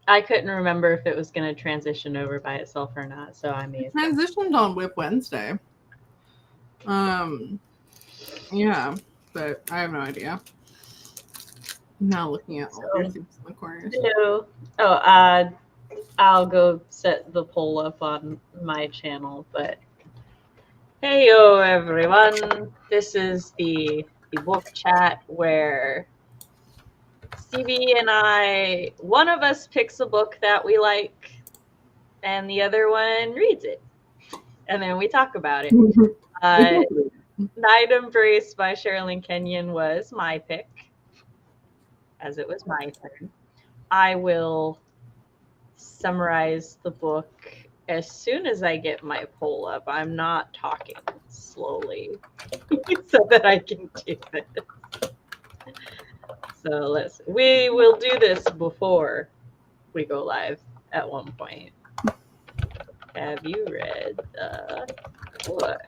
I couldn't remember if it was going to transition over by itself or not, so I may have transitioned on Whip Wednesday. Yeah, but I have no idea. I'm now looking at all your things in the corners. Hello. Oh, I'll go set the poll up on my channel, but heyo everyone. This is the book chat where Stevie and I, one of us picks a book that we like and the other one reads it. And then we talk about it. Night Embrace by Sherrilyn Kenyon was my pick, as it was my turn. I will summarize the book as soon as I get my poll up. I'm not talking slowly so that I can do this. So we will do this before we go live at one point. Have you read the book?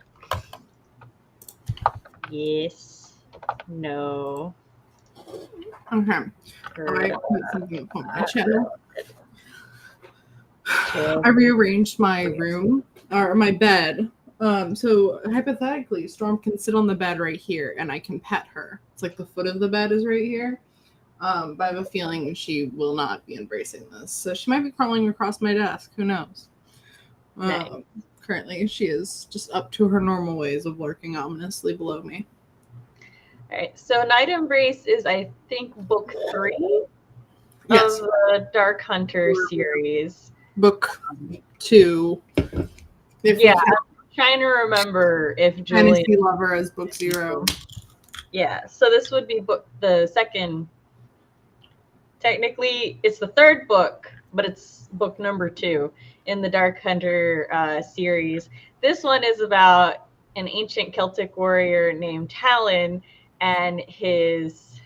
Yes. No. Okay. I put something up on my channel. I rearranged my room or my bed. So hypothetically, Storm can sit on the bed right here, and I can pet her. It's like the foot of the bed is right here. But I have a feeling she will not be embracing this, so she might be crawling across my desk. Who knows? Nice. Currently, she is just up to her normal ways of lurking ominously below me. All right. So Night Embrace is, I think, book 3 of the Dark Hunter series. Book 2. Yeah, I'm trying to remember if Julian Fantasy Lover as book 0. Yeah, so this would be the second. Technically, it's the third book, but it's book number 2 in the Dark Hunter series. This one is about an ancient Celtic warrior named Talon and his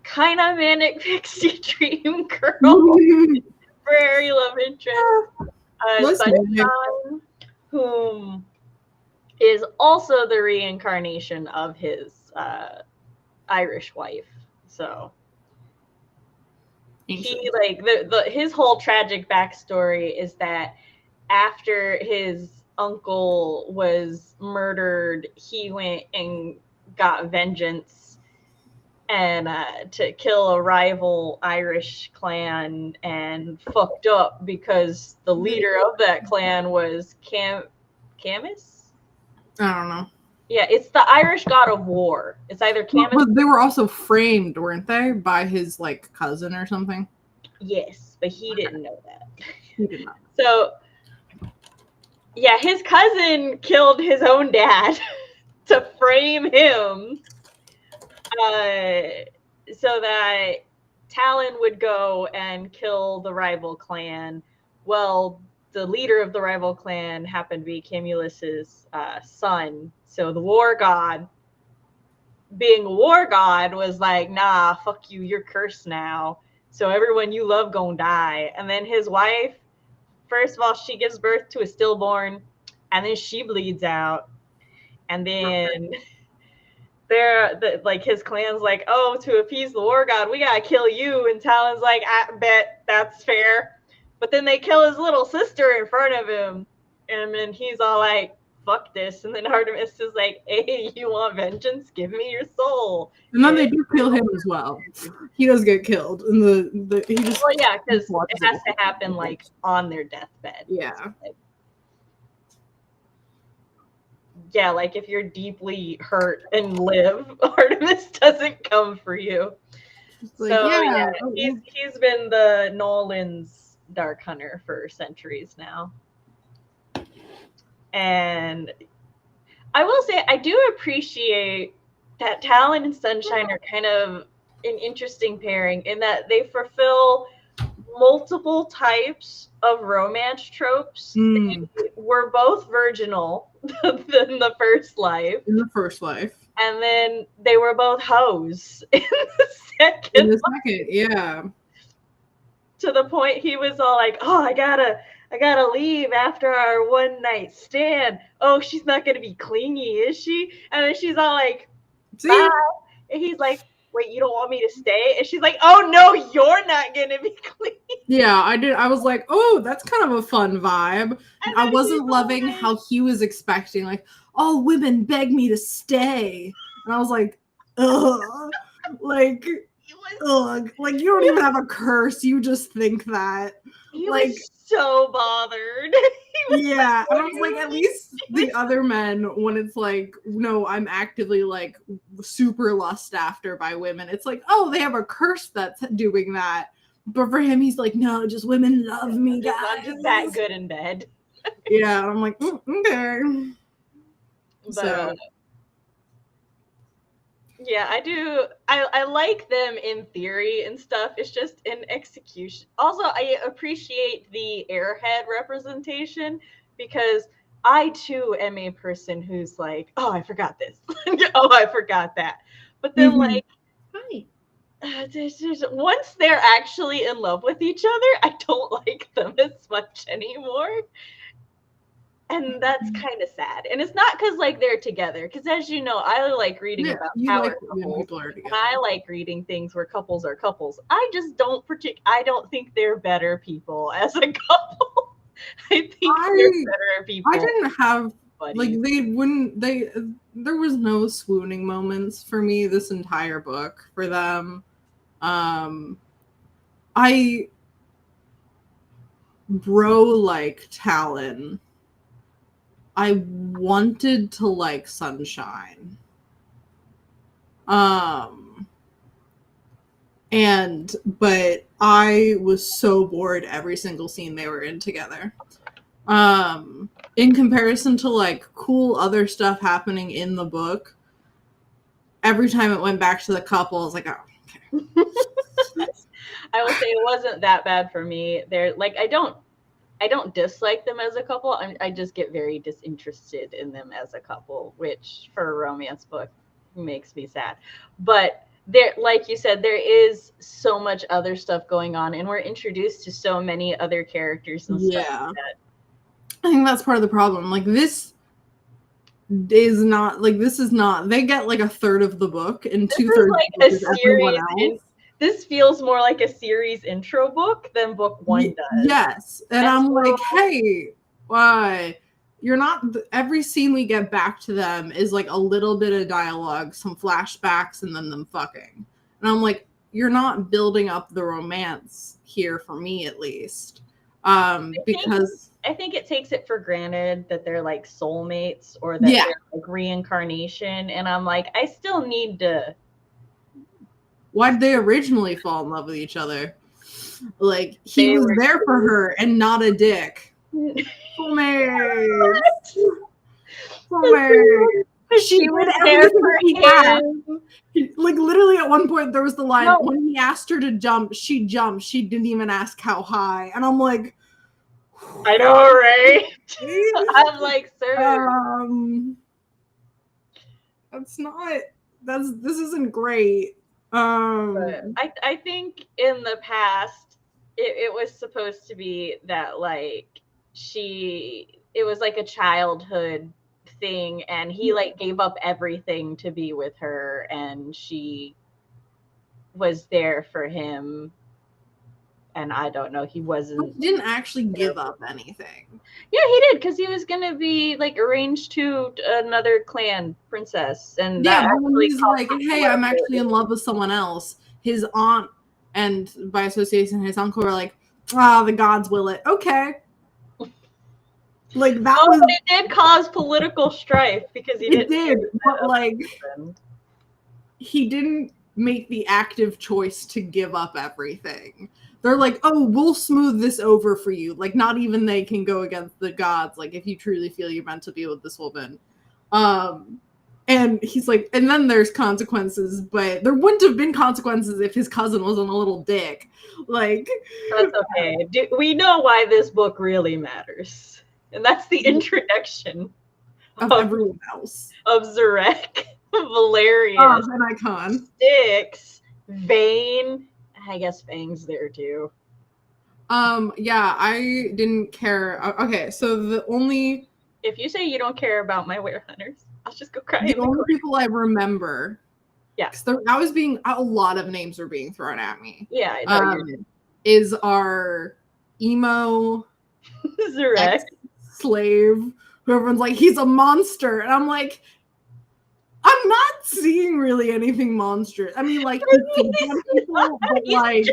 kind of manic pixie dream girl, very love interest, Sunshine, whom is also the reincarnation of his Irish wife. So he his whole tragic backstory is that after his uncle was murdered, he went and got vengeance and to kill a rival Irish clan, and fucked up because the leader of that clan was Camus? I don't know. Yeah, it's the Irish god of war. It's either Camus. But they were also framed, weren't they, by his cousin or something? Yes, but he didn't know that. He did not. So, yeah, his cousin killed his own dad to frame him, so that Talon would go and kill the rival clan. Well, the leader of the rival clan happened to be Camulus's son. So the war god, being a war god, was like, nah, fuck you, you're cursed now. So everyone you love gonna die. And then his wife, first of all, she gives birth to a stillborn, and then she bleeds out. And then his clan's like, oh, to appease the war god, we gotta kill you. And Talon's like, I bet that's fair. But then they kill his little sister in front of him. And then he's all like, fuck this. And then Artemis is like, hey, you want vengeance? Give me your soul. And then they do kill him as well. He does get killed. And he just, well, yeah, because it has to happen on their deathbed. Yeah. Yeah, if you're deeply hurt and live, Artemis doesn't come for you. He's been the Nolan's Dark Hunter for centuries now. And I will say, I do appreciate that Talon and Sunshine are kind of an interesting pairing in that they fulfill multiple types of romance tropes. They were both virginal in the first life. And then they were both hoes in the second. Yeah. To the point he was all like, oh, I gotta leave after our one night stand. Oh, she's not gonna be clingy, is she? And then she's all like, bye. And he's like, wait, you don't want me to stay? And she's like, oh no, you're not gonna be clingy. Yeah, I did. I was like, oh, that's kind of a fun vibe. And I then wasn't he's loving like, how he was expecting, like, all women beg me to stay. And I was like, ugh. Like, he was ugh. Like, you don't even have a curse. You just think that. he Like, was so bothered. He was yeah. like, And what I do was you like, at mean? least the other men, when it's like, no, I'm actively like super lust after by women, it's like, oh, they have a curse that's doing that. But for him, he's like, no, just women love me, guys. I'm just that good in bed. Yeah, I'm like, okay. But So yeah, I do. I like them in theory and stuff. It's just in execution. Also, I appreciate the airhead representation because I too am a person who's like, oh, I forgot this. Oh, I forgot that. But then, mhm. like, Hi. once they're actually in love with each other, I don't like them as much anymore. And that's kind of sad. And it's not because like they're together. Because as you know, I like reading Yeah, about you power like when couples. people are And I together. like reading things where couples are couples. I just don't I don't think they're better people as a couple. I think they're I better I people didn't have like buddies. they wouldn't they there was no swooning moments for me this entire book for them. Um I bro like Talon. I wanted to like Sunshine. Um but I was so bored every single scene they were in together. In comparison to like cool other stuff happening in the book, every time it went back to the couple, I was like, oh, okay. I will say it wasn't that bad for me. They're like I don't dislike them as a couple. I just get very disinterested in them as a couple, which for a romance book makes me sad. But there, like you said, there is so much other stuff going on, and we're introduced to so many other characters and stuff Yeah. that I think that's part of the problem. Like this is not like this is not they get like a third of the book and this is 2/3 of like the book a is everyone series. else. This feels more like a series intro book than book one does. Yes. And And I'm like, so hey, why? You're not every scene we get back to them is like a little bit of dialogue, some flashbacks, and then them fucking. And I'm like, you're not building up the romance here for me at least. Because I think it takes it for granted that they're like soulmates or that yeah, they're like reincarnation. And I'm like, I still need to. why'd they originally fall in love with each other? Like he They was were. there for her and not a dick. Soulmates. Soulmates. She She did was there everything for he asked. him. Like literally at one point there was the line No, when he asked her to jump, she jumped. She didn't even ask how high. And I'm like, I know, right? I'm like, sir. um, that's not this isn't great. But I think in the past, it was supposed to be that like it was like a childhood thing, and he like gave up everything to be with her, and she was there for him. And I don't know, he wasn't. He didn't actually give up anything. Yeah, he did because he was gonna be like arranged to another clan princess, and Yeah, that but when actually he's caused like, hey, I'm actually in love with someone else, his aunt and by association his uncle were like, ah, the gods will it. Okay. Like that Oh, was but it did cause political strife because he it didn't did, marry that but other like person. he didn't make the active choice to give up everything. They're like, oh, we'll smooth this over for you. Like, not even they can go against the gods. Like, if you truly feel you're meant to be with this woman. And he's like, and then there's consequences, but there wouldn't have been consequences if his cousin wasn't a little dick. Like, That's okay. We know why this book really matters. And that's the introduction of everyone else. of Zarek, Valerius, An icon. Styx, Vane. I guess Fang's there too. Yeah, I didn't care. Okay, so the only If you say you don't care about my werehunters, I'll just go cry. the only people I remember, Yeah, I was being a lot of names were being thrown at me. yeah, I know you did. is our emo Zurek. slave who everyone's like, he's a monster. And I'm like, I'm not seeing really anything monstrous. I mean, like, he feeds on people, but like,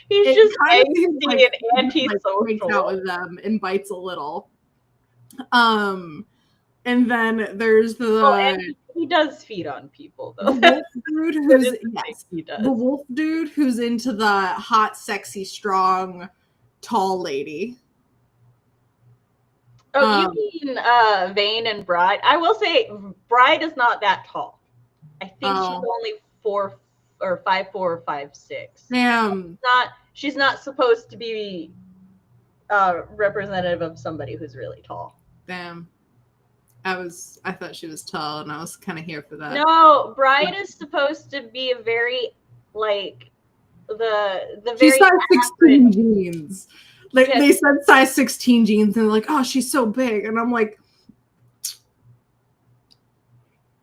he's just kind of angsty like, and antisocial. Like, makes out with them and bites a little. And then there's the he does feed on people though. The wolf dude who's he does. The wolf dude who's into the hot, sexy, strong, tall lady. Oh, you mean Vane and Bride? I will say Bride is not that tall. I think she's only 4 or 5'4" or 5'6". Damn. She's not supposed to be representative of somebody who's really tall. Damn. I thought she was tall, and I was kind of here for that. No, Bride is supposed to be a very like the very. She's size 16 jeans. Like they said, size 16 jeans, and they're like, "Oh, she's so big," and I'm like,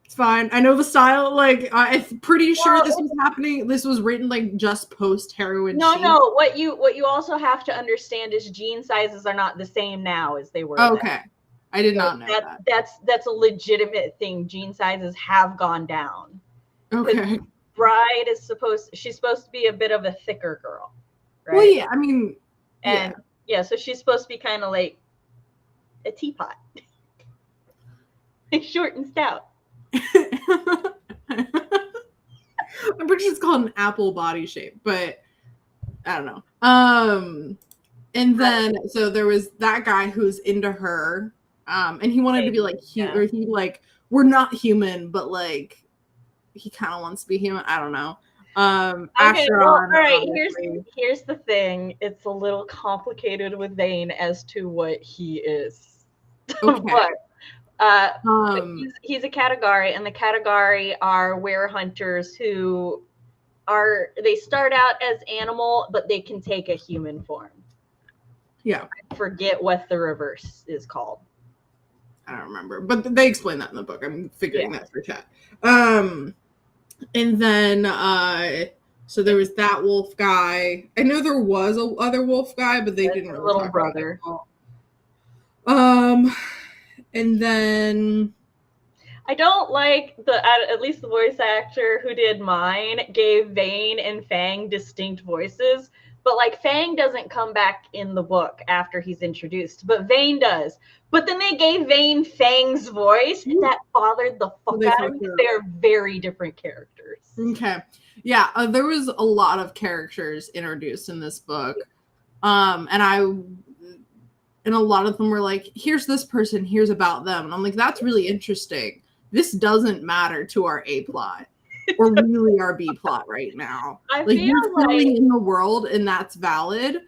"It's fine. I know the style. Like, I'm pretty sure this was happening. This was written like just post heroin. No. What you also have to understand is jean sizes are not the same now as they were. Okay. Then. I did not know that. That's a legitimate thing. Jean sizes have gone down. Okay. Bride is she's supposed to be a bit of a thicker girl, right? Well, yeah, I mean, and so she's supposed to be kind of like a teapot, short and stout. I'm pretty sure it's called an apple body shape, but I don't know. And then so there was that guy who's into her. And he wanted to be like or he like, we're not human, but like he kind of wants to be human. I don't know. Okay, all right. Here's the thing. It's a little complicated with Vane as to what he is. Okay. But he's a Katagari, and the Katagari are werehunters who they start out as animal, but they can take a human form. Yeah. I forget what the reverse is called. I don't remember, but they explain that in the book. I'm figuring that for chat. And then, so there was that wolf guy. I know there was a other wolf guy, but they didn't really little brother. And then I don't like at least the voice actor who did mine gave Vane and Fang distinct voices. But like Fang doesn't come back in the book after he's introduced, but Vane does. But then they gave Vane Fang's voice, and that bothered the fuck out of me. They're very different characters. Okay, yeah, there was a lot of characters introduced in this book, and a lot of them were like, "Here's this person, here's about them," and I'm like, "That's really interesting. This doesn't matter to our A plot." Or really our B plot right now. You're filling in the world, and that's valid.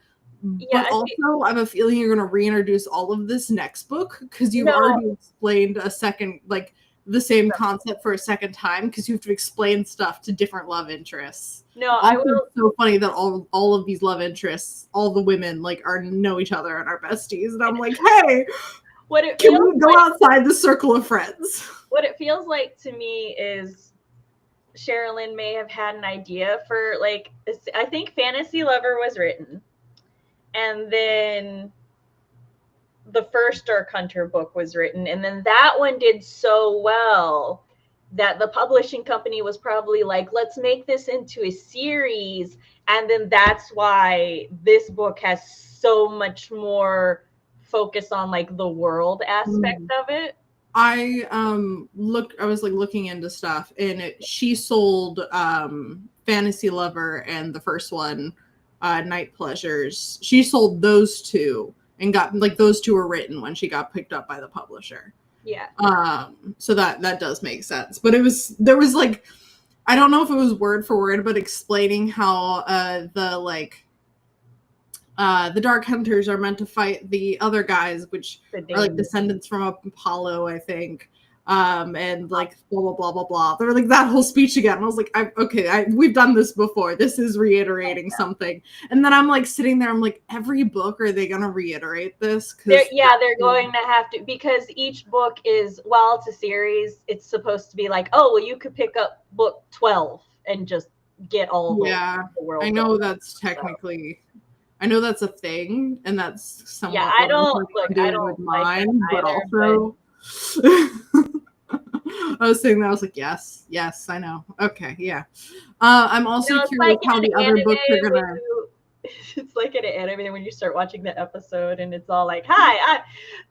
But also, I have a feeling you're going to reintroduce all of this next book because you've already explained a second, like the same concept for a second time because you have to explain stuff to different love interests. No, It's so funny that all of these love interests, all the women know each other and are besties, and I'm like, hey, can we go outside the circle of friends? What it feels like to me is Sherrilyn may have had an idea for I think Fantasy Lover was written, and then the first Dark Hunter book was written, and then that one did so well that the publishing company was probably like, let's make this into a series, and then that's why this book has so much more focus on the world aspect of it. I was looking into stuff, and she sold Fantasy Lover and the first one, Night Pleasures. She sold those two and got those two were written when she got picked up by the publisher. Yeah. So that does make sense. But there was I don't know if it was word for word, but explaining how the Dark Hunters are meant to fight the other guys, which are descendants from Apollo, I think. And blah, blah, blah, blah, blah. They were that whole speech again. And I was like, we've done this before. This is reiterating something. And then I'm sitting there, I'm like, every book, are they going to reiterate this? They're going to have to, because each book is, while it's a series, it's supposed to be you could pick up book 12 and just get all the world. I know that's technically... I know that's a thing, and that's somewhat Yeah, I don't what I'm look. I doing with don't like that mine, but either. also I was saying that I was like, yes, I know. Okay, yeah. I'm also It's curious like how an the other anime books are when gonna. you. It's like an anime when you start watching the episode and it's all like, "Hi,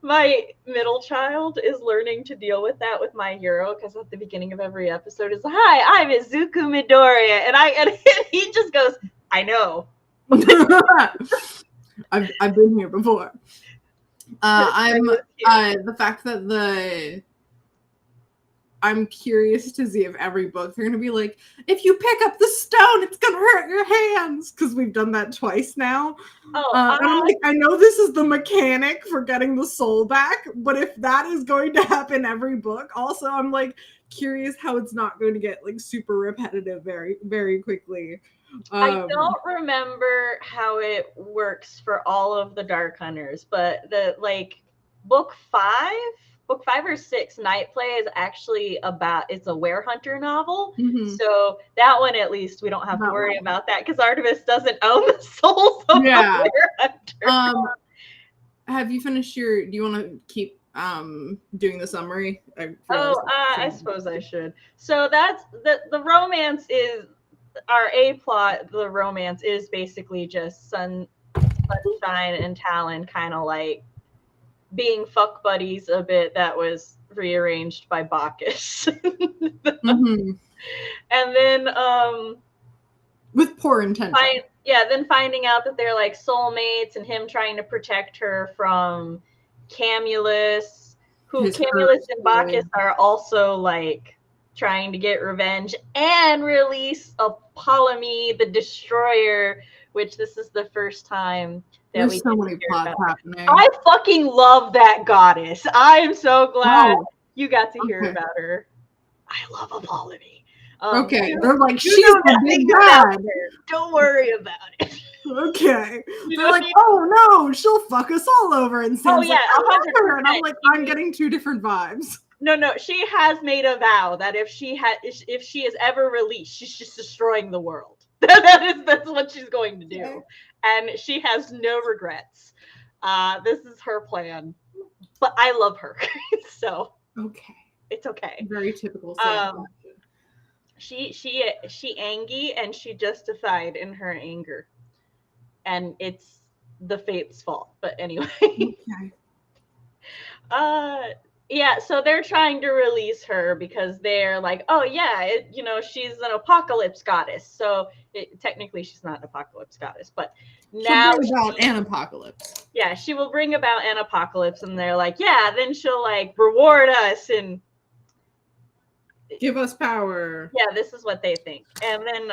my middle child is learning to deal with that with my hero," because at the beginning of every episode is, "Hi, I'm Izuku Midoriya," and he just goes, "I know." I've been here before. I'm the fact that I'm curious to see if every book they're gonna be like, if you pick up the stone, it's gonna hurt your hands, because we've done that twice now. And I'm like, I know this is the mechanic for getting the soul back, but if that is going to happen every book, also I'm like curious how it's not going to get like super repetitive very, very quickly. I don't remember how it works for all of the Dark Hunters, but the book 5 or 6, Night Play, is actually it's a werehunter novel. Mhm. So that one, at least, we don't have to worry about that because Artemis doesn't own the souls of the werehunter. Have you finished do you want to keep doing the summary? I suppose I should. So that's the romance is our A plot. The romance is basically just Sunshine and Talon kind of like being fuck buddies a bit. That was rearranged by Bacchus. Mm-hmm. And then with poor intention. Then finding out that they're like soulmates and him trying to protect her from Camulus, Camulus and Bacchus are also like trying to get revenge and release Apollonie the Destroyer, which this is the first time that there's so many plots happening. I fucking love that goddess. I am so glad you got to hear about her. I love Apollonie. Okay, they're like, she's the big bad. Don't worry about it. Okay. They're like, oh no, she'll fuck us all over. And Sam's like, I love her. And I'm like, I'm getting two different vibes. No, she has made a vow that if she is ever released, she's just destroying the world. That's what she's going to do. Okay. And she has no regrets. This is her plan. But I love her. So okay. It's okay. Very typical Sam. She angry and she justified in her anger. And it's the fate's fault. But anyway. Okay. Yeah, so they're trying to release her because they're like, oh yeah, she's an apocalypse goddess. So technically she's not an apocalypse goddess, but now she'll bring about an apocalypse. Yeah, she will bring about an apocalypse, and they're like, yeah, then she'll like reward us and give us power. Yeah, this is what they think. And then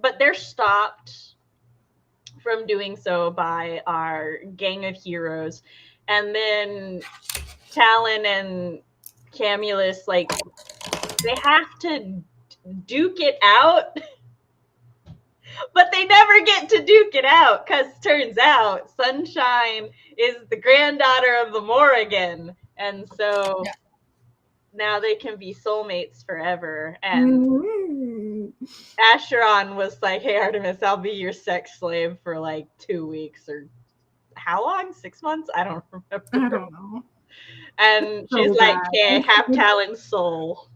but they're stopped from doing so by our gang of heroes. And then Talon and Camulus, like, they have to duke it out, but they never get to duke it out because turns out Sunshine is the granddaughter of the Morrigan, and so now they can be soulmates forever. And Acheron was like, hey, Artemis, I'll be your sex slave for like 2 weeks, or how long? 6 months? I don't remember. I don't know. And she's like, yeah, have Talon's soul.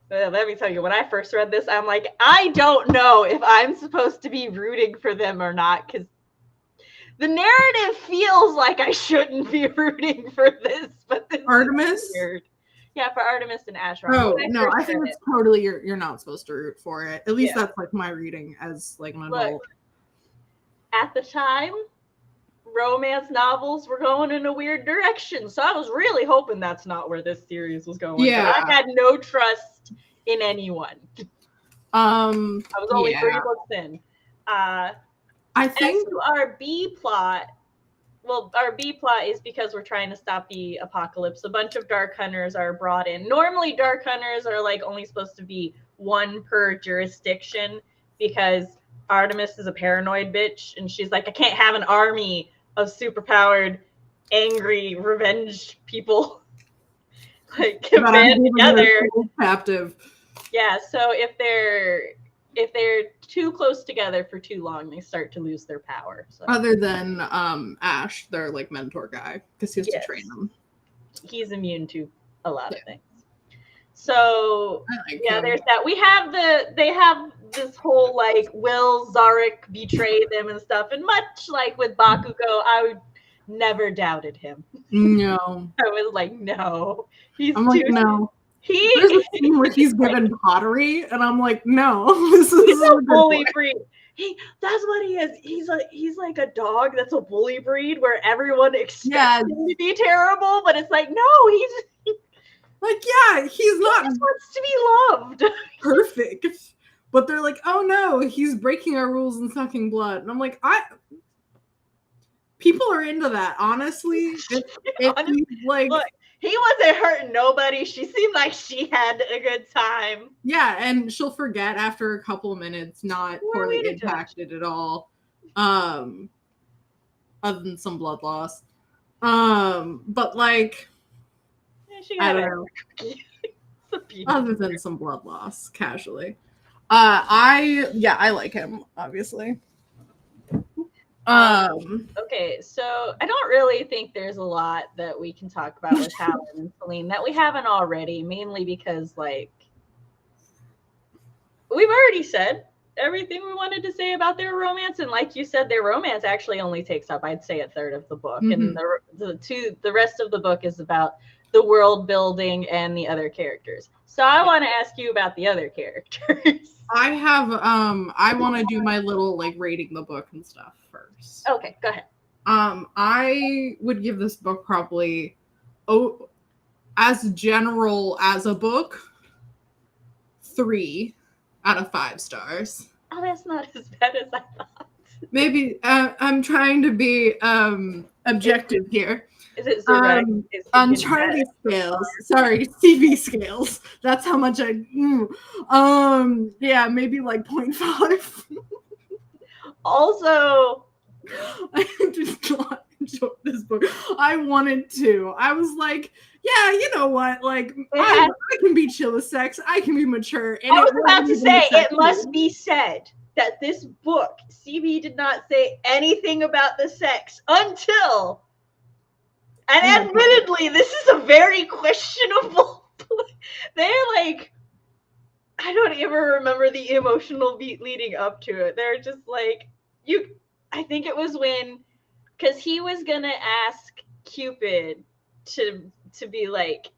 Let me tell you, when I first read this, I'm like, I don't know if I'm supposed to be rooting for them or not, because the narrative feels like I shouldn't be rooting for this, but this Artemis? is weird. Yeah, for Artemis and Acheron. Oh, no, I think it's totally, you're not supposed to root for it. At least that's like my reading as like an adult. Look, at the time, romance novels were going in a weird direction, so I was really hoping that's not where this series was going. Yeah, I had no trust in anyone. I was only 3 books in. I think our B plot is because we're trying to stop the apocalypse. A bunch of Dark Hunters are brought in. Normally, Dark Hunters are like only supposed to be one per jurisdiction because Artemis is a paranoid bitch, and she's like, I can't have an army of superpowered, angry, revenge people like band together. Captive. Yeah, so if they're if they're too close together for too long, they start to lose their power. So. Other than Ash, their like mentor guy, because he has to train them. He's immune to a lot of things. So there's that. They have this whole like, will Zarek betray them and stuff, and much like with Bakugo, I never doubted him. No. I was like, no. There's a scene where he's given pottery, and I'm like, no, this is a bully breed. That's what he is. He's like a dog that's a bully breed where everyone expects him to be terrible, but it's like, no, he's like, he's not. He just wants to be loved. Perfect. But they're like, oh no, he's breaking our rules and sucking blood. And I'm like, people are into that, honestly. Honestly, like, look, he wasn't hurting nobody. She seemed like she had a good time. Yeah, and she'll forget after a couple of minutes, not poorly impacted at all. Other than some blood loss. But like, I don't know. Other than some blood loss, casually. I like him, obviously. Okay, so I don't really think there's a lot that we can talk about with Helen and Celine that we haven't already, mainly because, like, we've already said everything we wanted to say about their romance, and like you said, their romance actually only takes up, I'd say, a third of the book, and the rest of the book is about the world building and the other characters. So I want to ask you about the other characters. I want to do my little like rating the book and stuff first. Okay, go ahead. I would give this book probably, as general as a book, 3 out of 5 stars. Oh, that's not as bad as I thought. Maybe I'm trying to be objective here. Is it direct? On Charlie scales? Sorry, CV scales. That's how much I. Yeah, maybe like 0.5. Also, I did not enjoy this book. I wanted to. I was like, yeah, you know what? Like, I can be chill with sex. I can be mature. And I was about to say, it must be said that this book, CV did not say anything about the sex until. And admittedly, this is a very questionable. They're like, I don't even remember the emotional beat leading up to it. They're just like, I think it was when, because he was gonna ask Cupid to be like,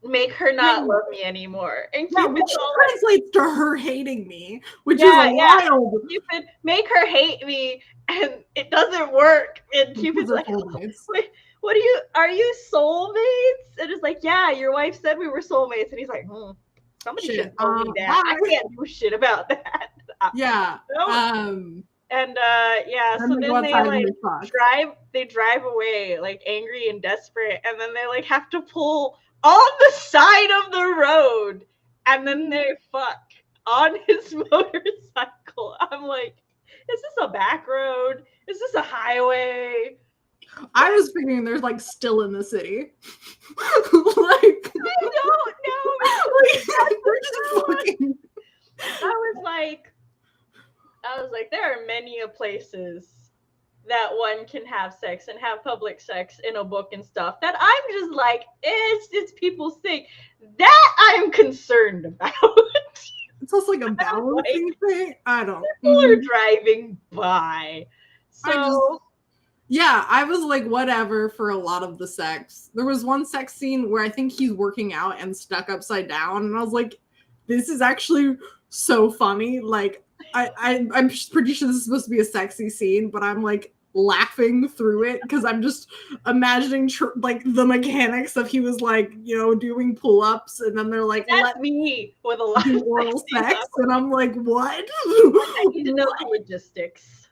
make her not love me anymore, and Cupid translates to her hating me, which is wild. Cupid, make her hate me, and it doesn't work. And Cupid's like, wait. What are you soulmates? And it's like, yeah, your wife said we were soulmates. And he's like, somebody should tell me that. I can't do shit about that. Yeah. So then they drive away like angry and desperate, and then they like have to pull on the side of the road, and then they fuck on his motorcycle. I'm like, is this a back road? Is this a highway? I was figuring they're like still in the city. I don't know. They're just fucking. I was like, there are many places that one can have sex and have public sex in a book and stuff that I'm just like, it's people's thing. That I'm concerned about. It's also like a balancing thing. I don't. People are driving by. So. I was like, whatever for a lot of the sex. There was one sex scene where I think he's working out and stuck upside down. And I was like, this is actually so funny. Like, I'm pretty sure this is supposed to be a sexy scene, but I'm like laughing through it because I'm just imagining like the mechanics of he was like, doing pull-ups. And then they're like, let me with a lot of oral sex. And I'm like, what? I need to know the logistics.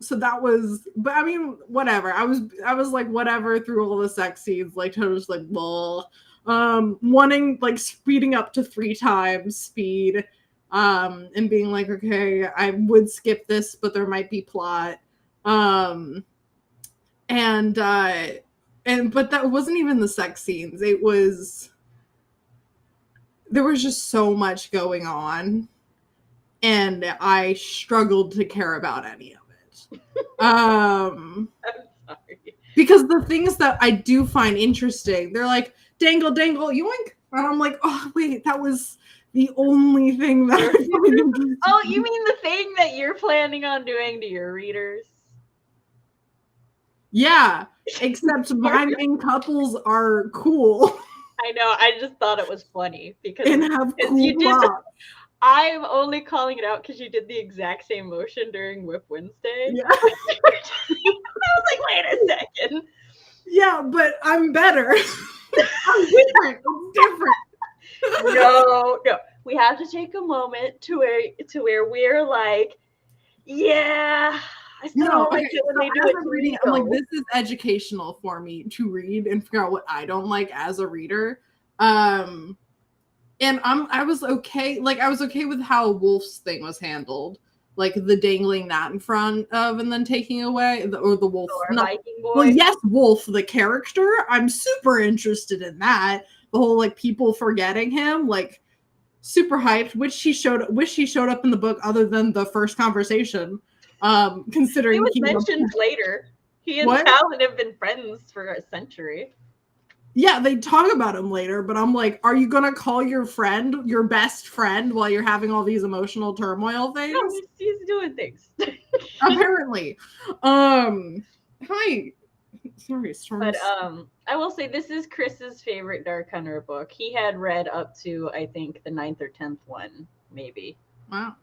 So that was, but I mean, whatever. I was like, whatever through all the sex scenes, like totally just like, well, wanting like speeding up to 3 times speed, and being like, okay, I would skip this, but there might be plot, but that wasn't even the sex scenes. There was just so much going on. and I struggled to care about any of it. I'm sorry. Because the things that I do find interesting, they're like, dangle, dangle, yoink. And I'm like, oh, wait, that was the only thing that I find interesting. Oh, you mean the thing that you're planning on doing to your readers? Yeah, except my main couples are cool. I know, I just thought it was funny because And have cool you did plot. I'm only calling it out because you did the exact same motion during Whip Wednesday. Yeah. I was like, wait a second. Yeah, but I'm better. I'm different. It's different. No. We have to take a moment to where we're like, yeah, I still don't like it when they do it to reading, I'm like, this is educational for me to read and figure out what I don't like as a reader. And I was okay. Like, I was okay with how Wolf's thing was handled. Like, the dangling that in front of and then taking away. Or the Wolf. Viking boy. Well, yes, Wolf, the character. I'm super interested in that. The whole, like, people forgetting him. Like, super hyped. Wish he showed up in the book other than the first conversation. Considering he was mentioned later. He and Talon have been friends for a century. Yeah, they talk about him later, but I'm like, are you gonna call your friend your best friend while you're having all these emotional turmoil things? No, he's doing things. Apparently. Hi. Sorry, Storm. But I will say this is Chris's favorite Dark Hunter book. He had read up to, I think, the 9th or 10th one, maybe. Wow.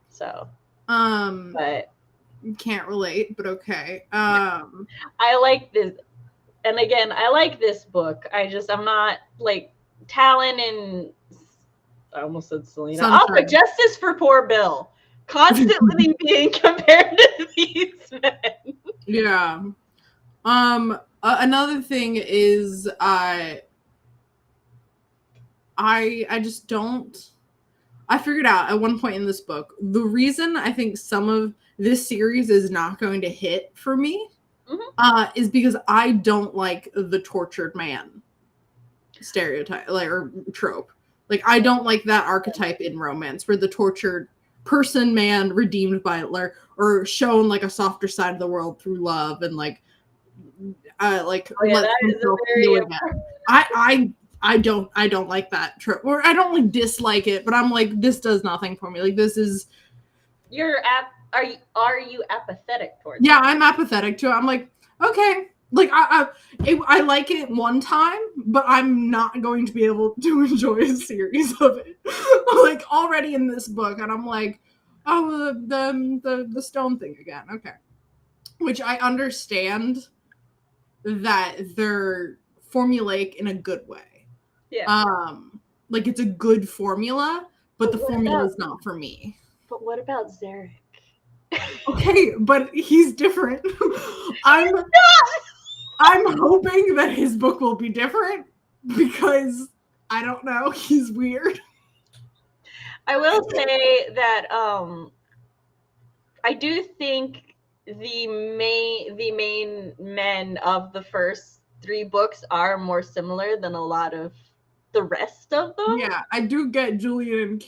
So but can't relate, but okay. I like this. And again, I like this book. I'm not like Talon and I almost said Selena. Sunshine. Oh, but Justice for Poor Bill. Constantly being compared to these men. Yeah. Another thing is I just don't. I figured out at one point in this book, the reason I think some of this series is not going to hit for me is because I don't like the tortured man stereotype, like, or trope. Like, I don't like that archetype in romance where the tortured person man redeemed by or shown like a softer side of the world through love and like I don't like that trope, or I don't like dislike it, but I'm like, this does nothing for me. Like, this is Are you apathetic towards it? I'm apathetic to it. I'm like, okay, like I like it one time, but I'm not going to be able to enjoy a series of it. Like, already in this book, and I'm like, oh, the stone thing again. Okay, which I understand that they're formulaic in a good way. Yeah. Like, it's a good formula, but the formula is not for me. But what about Zarek? Okay, but he's different. I'm hoping that his book will be different because I don't know, he's weird. I will say that I do think the main men of the first 3 books are more similar than a lot of the rest of them. Yeah, I do get Julian and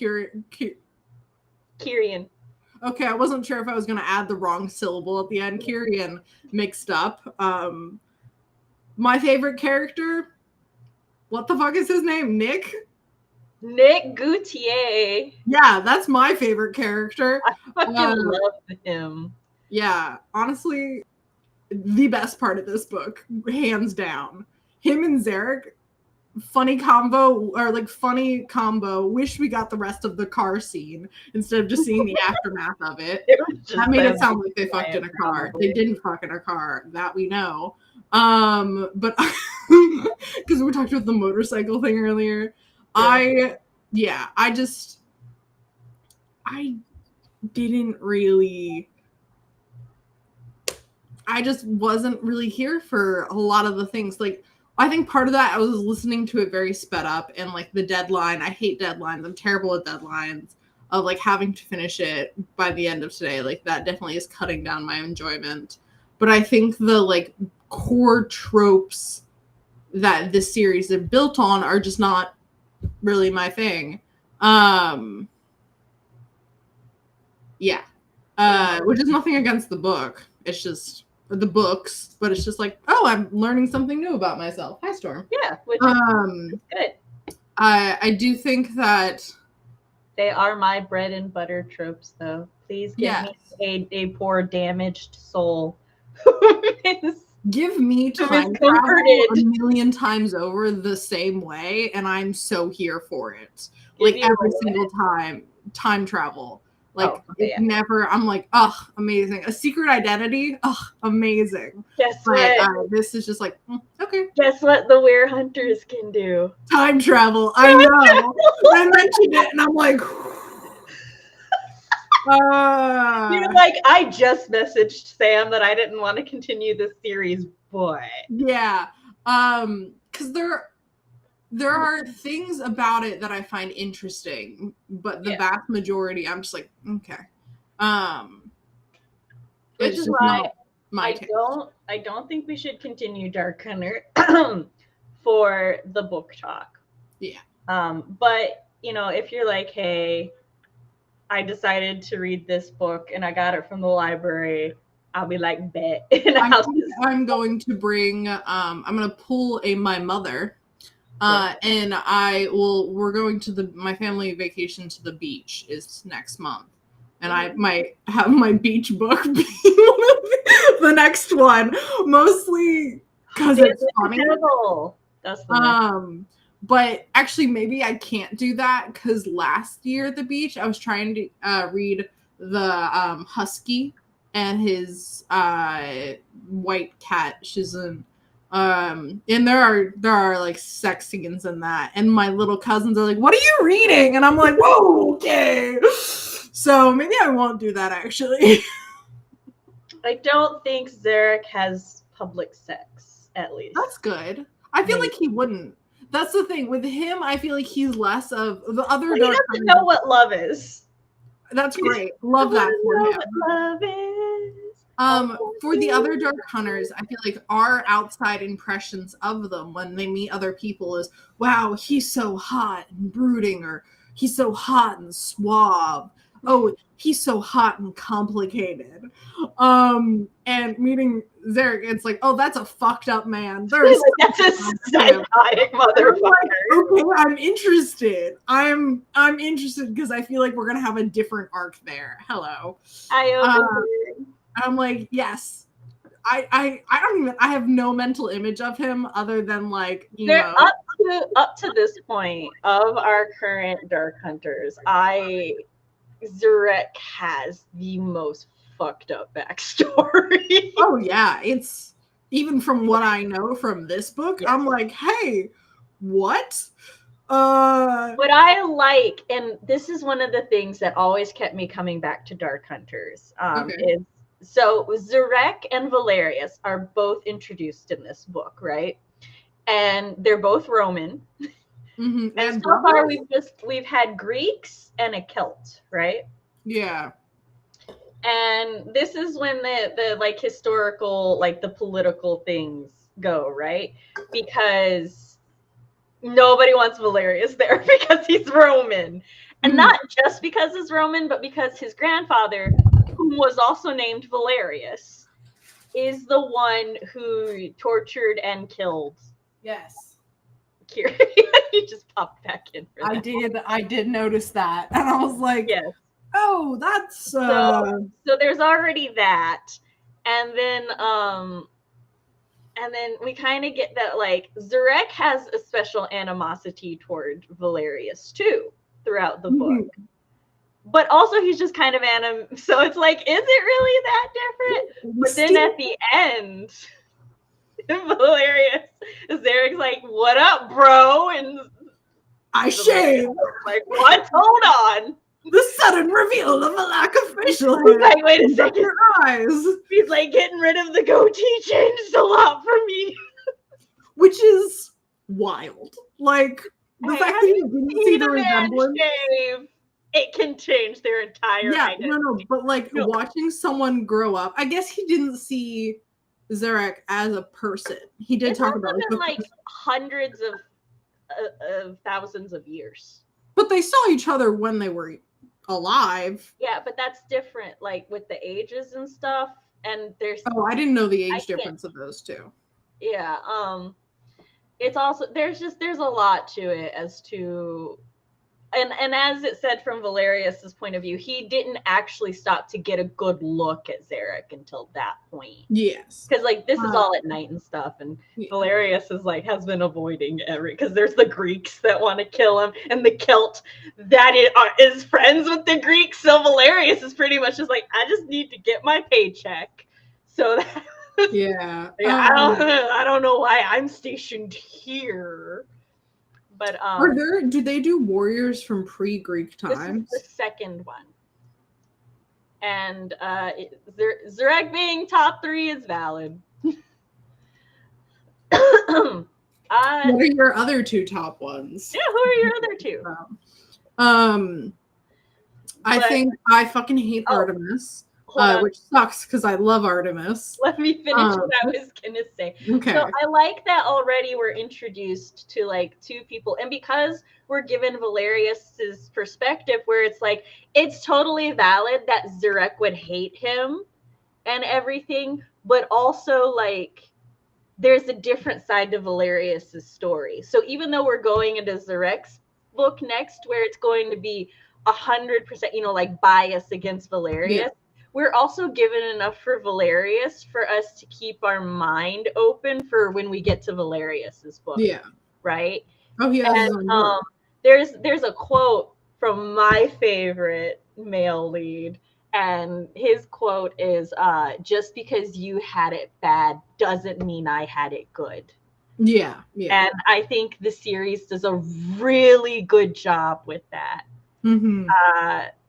Kyrian. Okay, I wasn't sure if I was going to add the wrong syllable at the end. Kyrian mixed up. My favorite character, what the fuck is his name? Nick Gautier. Yeah, that's my favorite character. I fucking love him. Yeah, honestly, the best part of this book, hands down. Him and Zarek, funny combo. Wish we got the rest of the car scene instead of just seeing the aftermath of it. That made it sound like they fucked in a car. Probably. They didn't fuck in a car, that we know. But because we talked about the motorcycle thing earlier, I just wasn't really here for a lot of the things. Like, I think part of that, I was listening to it very sped up, and like the deadline, I hate deadlines. I'm terrible at deadlines of like having to finish it by the end of today. Like, that definitely is cutting down my enjoyment. But I think the like core tropes that this series is built on are just not really my thing. Which is nothing against the book. It's just the books, but it's just like, oh, I'm learning something new about myself. Hi, Storm. Yeah, which is good. I do think that they are my bread and butter tropes, though. Please give me a poor damaged soul give me time travel a million times over the same way, and I'm so here for it. Like every single time travel. Like never. I'm like, oh, amazing. A secret identity, oh, amazing. Guess what? This is just like, okay. Guess what the Were Hunters can do? Time travel. I know. I mentioned it, and I'm like. You're like, I just messaged Sam that I didn't want to continue this series, boy. Yeah. Because there are things about it that I find interesting, but the vast majority I'm just like, okay. Which is why I don't think we should continue Dark Hunter for the book talk. Yeah. But if you're like, hey, I decided to read this book and I got it from the library, I'll be like, bet. I'm going to bring I'm going to pull my mother. And we're going to my family vacation to the beach is next month. And I might have my beach book be the next one, mostly because it's funny. That's the but actually maybe I can't do that because last year at the beach, I was trying to read the Husky and his white cat, Shizun. And there are like sex scenes in that, and my little cousins are like, "What are you reading?" And I'm like, "Whoa, okay." So maybe I won't do that actually. I don't think Zarek has public sex, at least. That's good. I feel like he wouldn't. That's the thing with him. I feel like he's less of the other. He doesn't know what love is. That's great. Love that for him. What love is. For the other Dark Hunters, I feel like our outside impressions of them when they meet other people is, wow, he's so hot and brooding, or he's so hot and suave. Oh, he's so hot and complicated. And meeting Zarek, it's like, oh, that's a fucked up man. That's a psychotic motherfucker. Like, okay, I'm interested. I'm interested because I feel like we're gonna have a different arc there. Hello. I'm like, yes. I have no mental image of him other than like, up to this point of our current Dark Hunters, Zarek has the most fucked up backstory. Oh yeah, it's even from what I know from this book, I'm like, hey, what? What I like, and this is one of the things that always kept me coming back to Dark Hunters, is so Zarek and Valerius are both introduced in this book, right? And they're both Roman. Mm-hmm. And so far we've had Greeks and a Celt, right? Yeah. And this is when the like historical, like the political things go, right? Because nobody wants Valerius there because he's Roman. And not just because he's Roman, but because his grandfather, who was also named Valerius, is the one who tortured and killed. Yes. Kira. He just popped back in. I did notice that. And I was like, yes. Oh, that's so there's already that. And then we kind of get that like Zarek has a special animosity toward Valerius too throughout the book. But also he's just kind of so it's like, is it really that different? But then at the end, Valerius, Zarek's like, what up, bro? And I shave. Like, what? Hold on. The sudden reveal of a lack of facial hair. He's like, wait a second. Your eyes. He's like, getting rid of the goatee changed a lot for me. Which is wild. Like, the fact that you didn't see the resemblance. Shave, it can change their entire identity. No, but like watching someone grow up, I guess he didn't see Zarek as a person. He did talk about it. Like hundreds of thousands of years. But they saw each other when they were alive. Yeah, but that's different, like with the ages and stuff. And there's Oh, I didn't know the age difference of those two. Yeah, it's also there's a lot to it as to and as it said from Valerius's point of view, he didn't actually stop to get a good look at Zarek until that point. Yes. Because like this is all at night and stuff, and Valerius is like has been avoiding because there's the Greeks that want to kill him, and the Celt that is friends with the Greeks. So Valerius is pretty much just like, I just need to get my paycheck. So that yeah, I don't know why I'm stationed here. But do they do warriors from pre-Greek times? This is the second one. And Zarek being top 3 is valid. What are your other 2 top ones? Yeah, who are your other 2? I think I fucking hate Artemis. Which sucks because I love Artemis. Let me finish what I was gonna say. Okay. So I like that already we're introduced to like 2 people, and because we're given Valerius's perspective, where it's like it's totally valid that Zarek would hate him and everything, but also like there's a different side to Valerius's story. So even though we're going into Zarek's book next, where it's going to be 100%, like bias against Valerius. Yeah. We're also given enough for Valerius for us to keep our mind open for when we get to Valerius's book. Yeah. Right? Oh, yeah. And there's a quote from my favorite male lead, and his quote is, just because you had it bad doesn't mean I had it good. Yeah. Yeah. And I think the series does a really good job with that. Mm-hmm.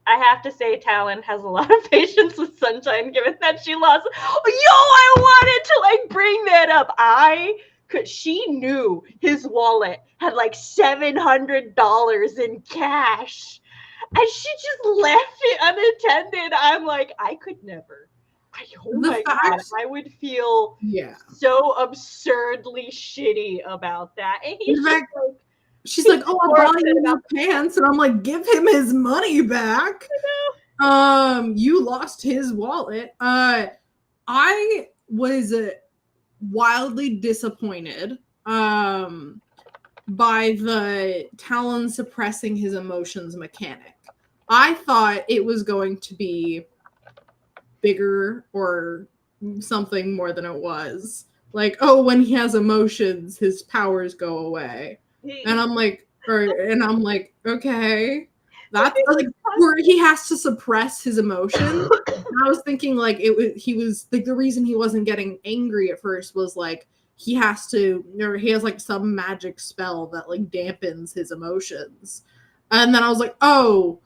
I have to say Talon has a lot of patience with Sunshine, given that she lost. I wanted to like bring that up. She knew his wallet had like $700 in cash, and she just left it unattended. I'm like, I could never. God, I would feel so absurdly shitty about that. And he's just like, she's like, oh, I'll buy you new pants. And I'm like, give him his money back. You lost his wallet. I was wildly disappointed by the Talon suppressing his emotions mechanic. I thought it was going to be bigger or something more than it was. Like, oh, when he has emotions, his powers go away. And I'm like, okay, that's like where he has to suppress his emotions. And I was thinking like he was like the reason he wasn't getting angry at first was like he has like some magic spell that like dampens his emotions. And then I was like, oh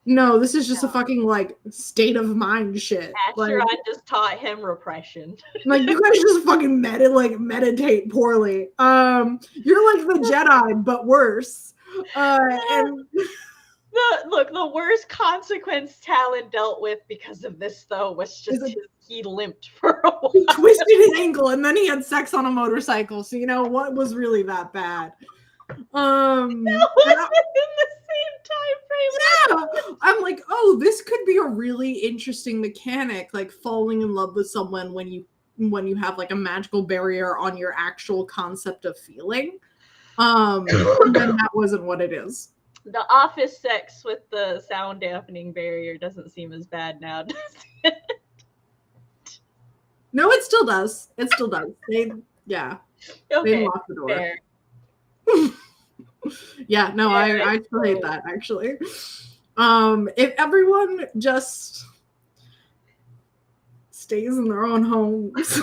no, this is just a fucking like state of mind shit. Sure, I just taught him repression. Like you guys just fucking meditate poorly. You're like the Jedi, but worse. And the worst consequence Talon dealt with because of this though was just he limped for a while. He twisted his ankle and then he had sex on a motorcycle. So what was really that bad? That wasn't in the same time frame. Yeah, I'm like, oh, this could be a really interesting mechanic, like falling in love with someone when you have like a magical barrier on your actual concept of feeling. And then that wasn't what it is. The office sex with the sound dampening barrier doesn't seem as bad now, does it? No, it still does. It still does. They lock the door. Fair. Yeah, no, I still hate that actually. If everyone just stays in their own homes,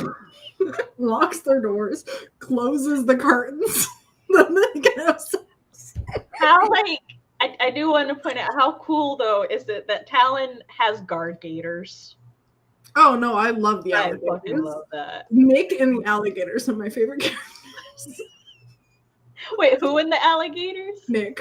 locks their doors, closes the curtains, then they can have sex. How I do want to point out how cool though is it that Talon has guard gators. Oh no, I love the alligators. I fucking love that. Nick and the alligators are my favorite characters. Wait, who in the alligators? Nick,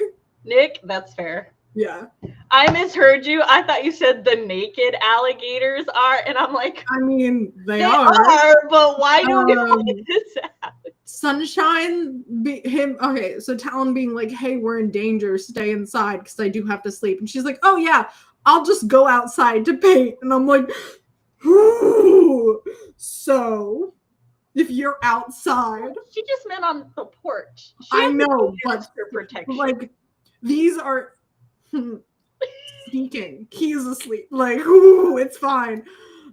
that's fair. Yeah. I misheard you. I thought you said the naked alligators are, and I'm like, I mean, they are, but why do we point this out? Sunshine, okay, so Talon being like, hey, we're in danger, stay inside because I do have to sleep. And she's like, oh yeah, I'll just go outside to paint. And I'm like, ooh. So if you're outside, She just meant on the porch. I know, but for protection. like these are sneaking. He's asleep. Like, ooh, it's fine.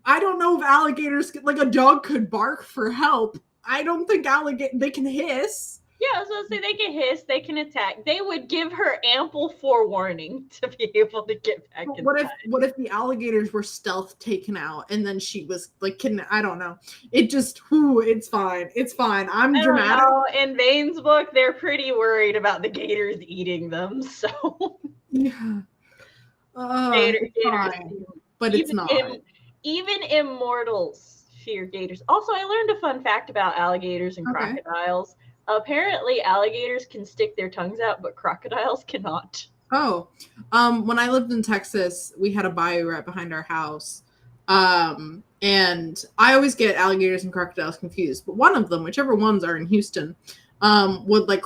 I don't know if alligators like a dog could bark for help. I don't think they can hiss. Yeah, I was gonna say they can hiss, they can attack. They would give her ample forewarning to be able to get back inside. What if the alligators were stealth taken out and then she was like, I don't know. It just, it's fine. It's fine. I'm dramatic. In Vane's book, they're pretty worried about the gators eating them, so. Yeah. Gators, fine, but it's not. Even immortals fear gators. Also, I learned a fun fact about alligators and crocodiles. Apparently, alligators can stick their tongues out, but crocodiles cannot. Oh, when I lived in Texas, we had a bayou right behind our house. And I always get alligators and crocodiles confused, but one of them, whichever ones are in Houston, would like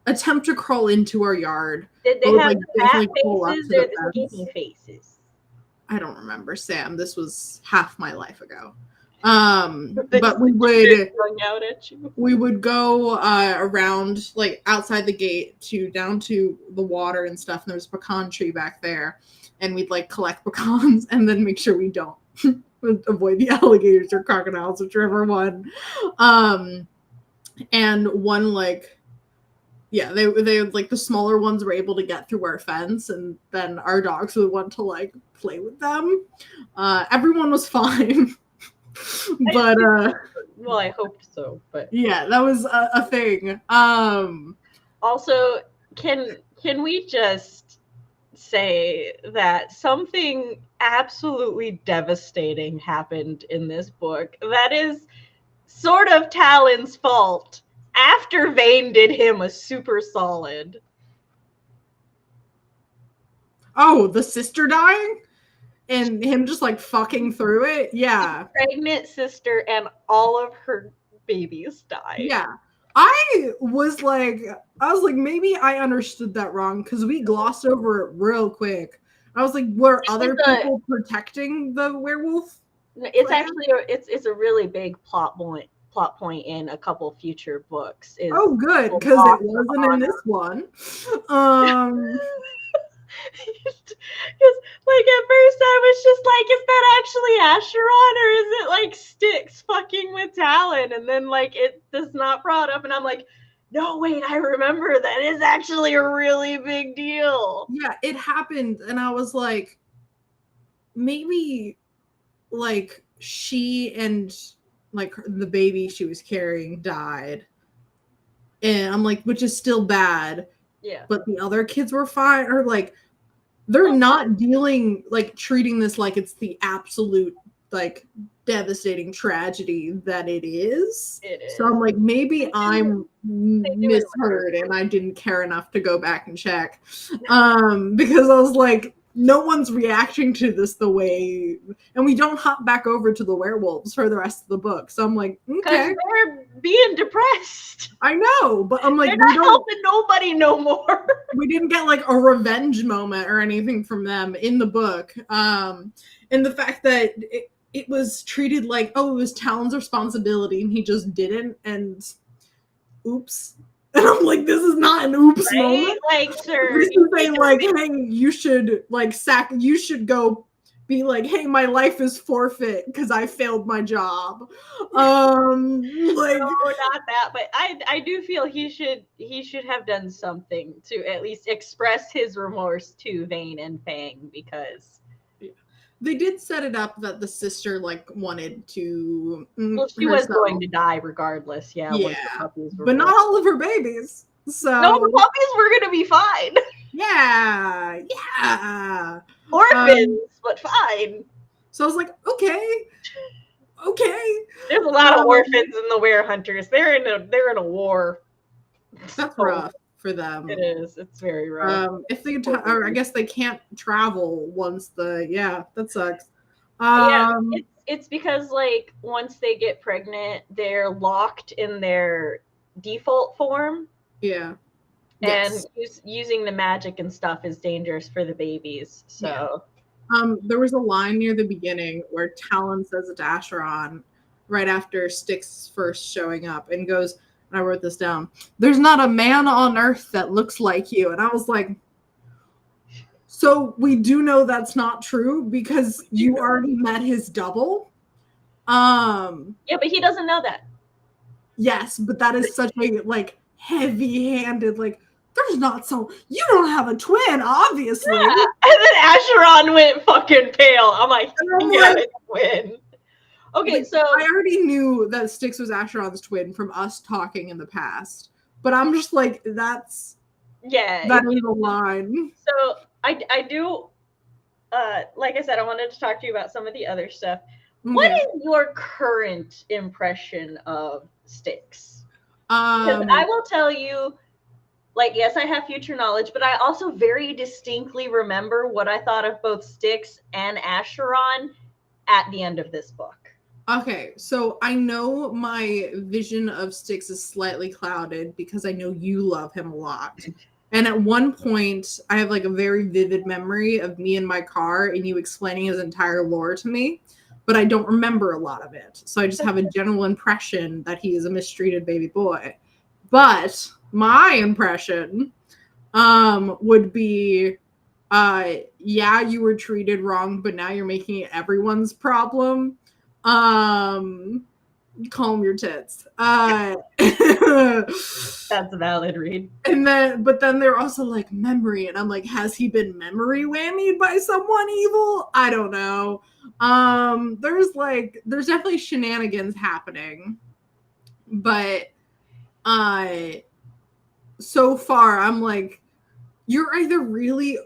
attempt to crawl into our yard. Did they have the fat faces or the skinny faces? I don't remember, Sam. This was half my life ago. But we would go around like outside the gate down to the water and stuff. And there was a pecan tree back there, and we'd like collect pecans and then make sure we don't avoid the alligators or crocodiles, whichever one. And one they like the smaller ones were able to get through our fence, and then our dogs would want to like play with them. Everyone was fine. But well, I hoped so, but yeah, that was a thing. Also, can we just say that something absolutely devastating happened in this book that is sort of Talon's fault after Vane did him a super solid. Oh, the sister dying? And him just like fucking through it? Yeah. His pregnant sister and all of her babies died. Yeah. I was like, maybe I understood that wrong because we glossed over it real quick. I was like, were other people protecting the werewolf? It's actually it's a really big plot point in a couple future books. Oh, good, because it wasn't in this one. Because like at first I was just like, is that actually Acheron or is it like Styx fucking with Talon? And then like it does not brought up, and I'm like, no, wait, I remember that is actually a really big deal. Yeah, it happened, and I was like, maybe like she and like the baby she was carrying died, and I'm like, which is still bad. Yeah, but the other kids were fine, or like they're not treating this like it's the absolute like devastating tragedy that it is. So I'm like, maybe I'm misheard and I didn't care enough to go back and check, because I was like, no one's reacting to this the way, and we don't hop back over to the werewolves for the rest of the book. So I'm like, okay, they're being depressed. I know, but I'm like, they're not helping nobody no more. We didn't get like a revenge moment or anything from them in the book. And the fact that it was treated like, oh, it was Talon's responsibility and he just didn't, and oops. And I'm like, this is not an oops moment. Like, sir, this is saying like, hey, you should like you should go be like, hey, my life is forfeit because I failed my job. Like, no, not that, but I do feel he should have done something to at least express his remorse to Vane and Fang, because they did set it up that the sister like wanted to. Well, she was going to die regardless. Yeah. But not all of her babies. So no, the puppies were going to be fine. Yeah. Orphans, but fine. So I was like, okay. There's a lot of orphans in the Werehunters. They're in a war. That's rough for them. It is. It's very rough. If they or I guess they can't travel once that sucks. It's because like once they get pregnant, they're locked in their default form. Yeah. Yes. And using the magic and stuff is dangerous for the babies. So There was a line near the beginning where Talon says it to Acheron right after Styx first showing up and goes, and I wrote this down, "There's not a man on earth that looks like you." And I was like, so we do know that's not true because you already met his double. yeah, but he doesn't know that. Yes, but that is such a like heavy-handed, like, there's not so, you don't have a twin, obviously. Yeah. And then Acheron went fucking pale. I'm like, yeah, it's a twin. Okay, like, so I already knew that Styx was Acheron's twin from us talking in the past, but I'm just like, that is the line. So I do, like I said, I wanted to talk to you about some of the other stuff. Okay. What is your current impression of Styx? Because I will tell you, like, yes, I have future knowledge, but I also very distinctly remember what I thought of both Styx and Acheron at the end of this book. Okay, so I know my vision of Styx is slightly clouded because I know you love him a lot. And at one point, I have like a very vivid memory of me in my car and you explaining his entire lore to me, but I don't remember a lot of it. So I just have a general impression that he is a mistreated baby boy. But my impression would be, yeah, you were treated wrong, but now you're making it everyone's problem. Calm your tits. That's a valid read. And then, but then they're also like memory, and I'm like, has he been memory whammied by someone evil? I don't know. There's definitely shenanigans happening, but so far I'm like, you're either really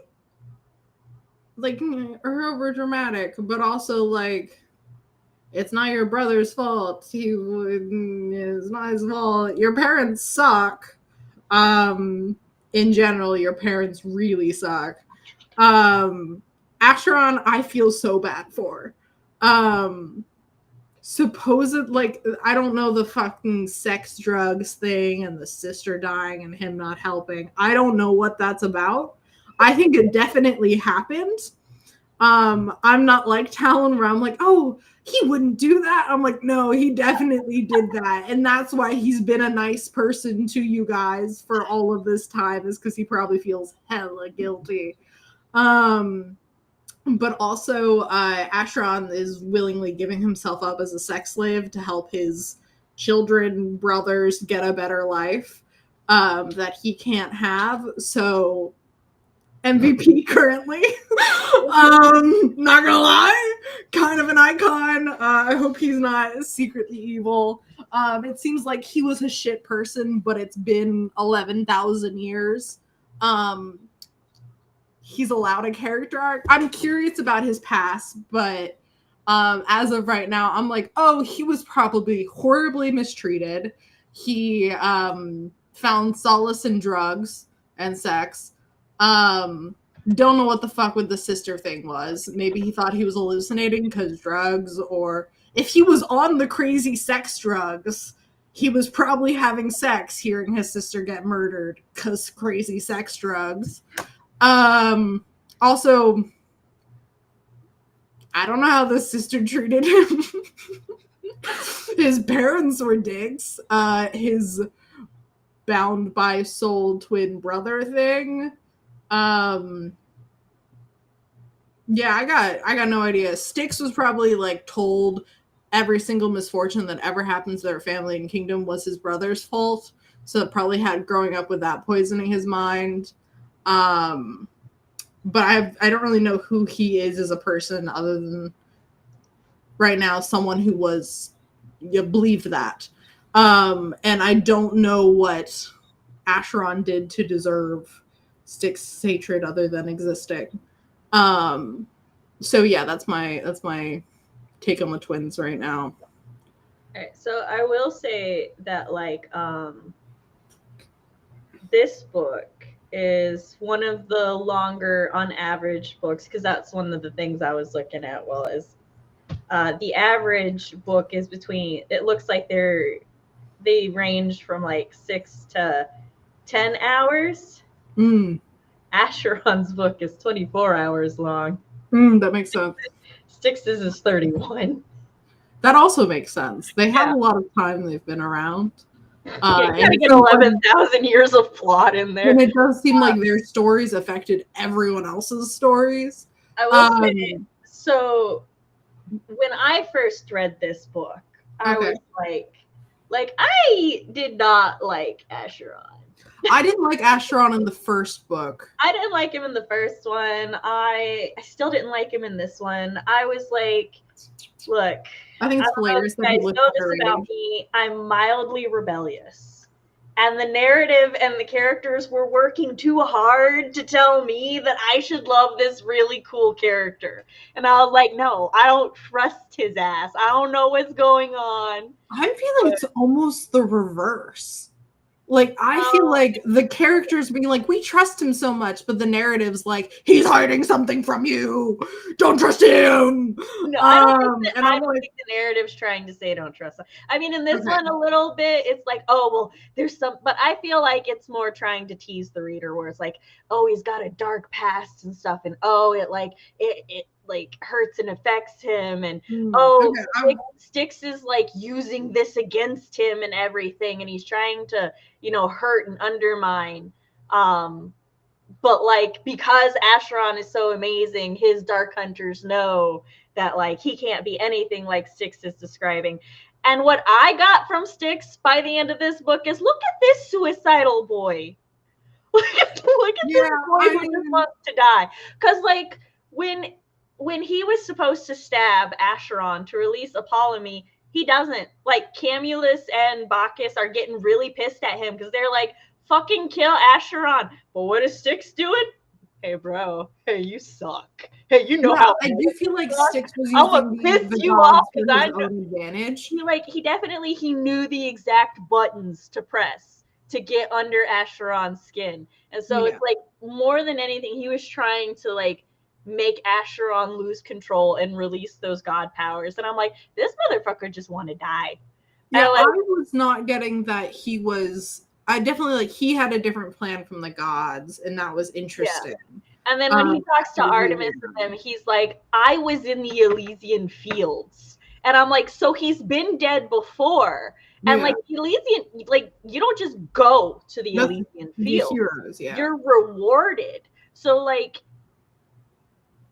like over dramatic, but also like, it's not your brother's fault. It's not his fault. Your parents suck. In general, your parents really suck. Acheron, I feel so bad for. Supposed, like, I don't know the fucking sex drugs thing and the sister dying and him not helping. I don't know what that's about. I think it definitely happened. I'm not like Talon where I'm like, oh, he wouldn't do that. I'm like, no, he definitely did that. And that's why he's been a nice person to you guys for all of this time, is because he probably feels hella guilty. But also, Acheron is willingly giving himself up as a sex slave to help his children, brothers get a better life that he can't have. So MVP currently. Not gonna lie, kind of an icon. I hope he's not secretly evil. It seems like he was a shit person, but it's been 11,000 years. He's allowed a character arc. I'm curious about his past, but as of right now, I'm like, oh, he was probably horribly mistreated. He found solace in drugs and sex. Don't know what the fuck with the sister thing was. Maybe he thought he was hallucinating because drugs, or if he was on the crazy sex drugs, he was probably having sex hearing his sister get murdered because crazy sex drugs. Also, I don't know how the sister treated him. His parents were dicks. His bound by soul twin brother thing. Yeah, I got no idea. Styx was probably like told every single misfortune that ever happens to their family and kingdom was his brother's fault. So it probably had growing up with that poisoning his mind. But I don't really know who he is as a person other than right now someone who was, you believed that. And I don't know what Acheron did to deserve Styx's hatred other than existing. So yeah, that's my take on the twins right now. All right, so I will say that like this book is one of the longer on average books, because that's one of the things I was looking at. Well, is the average book is between, it looks like they range from like 6 to 10 hours. Acheron's book is 24 hours long. That makes sense. Styx's is 31. That also makes sense. They have a lot of time they've been around. You gotta get 11,000 years of plot in there. And it does seem like their stories affected everyone else's stories. I will say, so when I first read this book, I was like, I did not like Acheron. I didn't like Acheron in the first book. I didn't like him in the first one. I still didn't like him in this one. I was like, look, I think it's hilarious that you guys know this about me. I'm mildly rebellious. And the narrative and the characters were working too hard to tell me that I should love this really cool character. And I was like, no, I don't trust his ass. I don't know what's going on. I'm feeling it's almost the reverse. Like, I feel like the characters being like, we trust him so much, but the narrative's like, he's hiding something from you. Don't trust him. No, I don't think the narrative's trying to say don't trust him. I mean, in this one, a little bit, it's like, oh, well, there's some, but I feel like it's more trying to tease the reader, where it's like, oh, he's got a dark past and stuff, and oh, it like hurts and affects him, and Styx is like using this against him and everything, and he's trying to, you know, hurt and undermine, but like, because Acheron is so amazing, his dark hunters know that like he can't be anything like Styx is describing. And what I got from Styx by the end of this book is, look at this suicidal boy. Look at this boy who just wants to die. Because like when he was supposed to stab Acheron to release Apollomy, he doesn't. Like, Camulus and Bacchus are getting really pissed at him because they're like, fucking kill Acheron. But what is Styx doing? Hey, bro. Hey, you suck. Hey, you know how. I do feel like Styx was using the gods for his own advantage. He knew the exact buttons to press to get under Acheron's skin. And so it's like, more than anything, he was trying to like make Acheron lose control and release those god powers. And I'm like, this motherfucker just want to die. Yeah, I was not getting that he was. I definitely like he had a different plan from the gods, and that was interesting. Yeah. And then when he talks to Artemis and them, he's like, I was in the Elysian fields. And I'm like, so he's been dead before. And like Elysian, like, you don't just go to the Elysian fields. Heroes, You're rewarded. So like,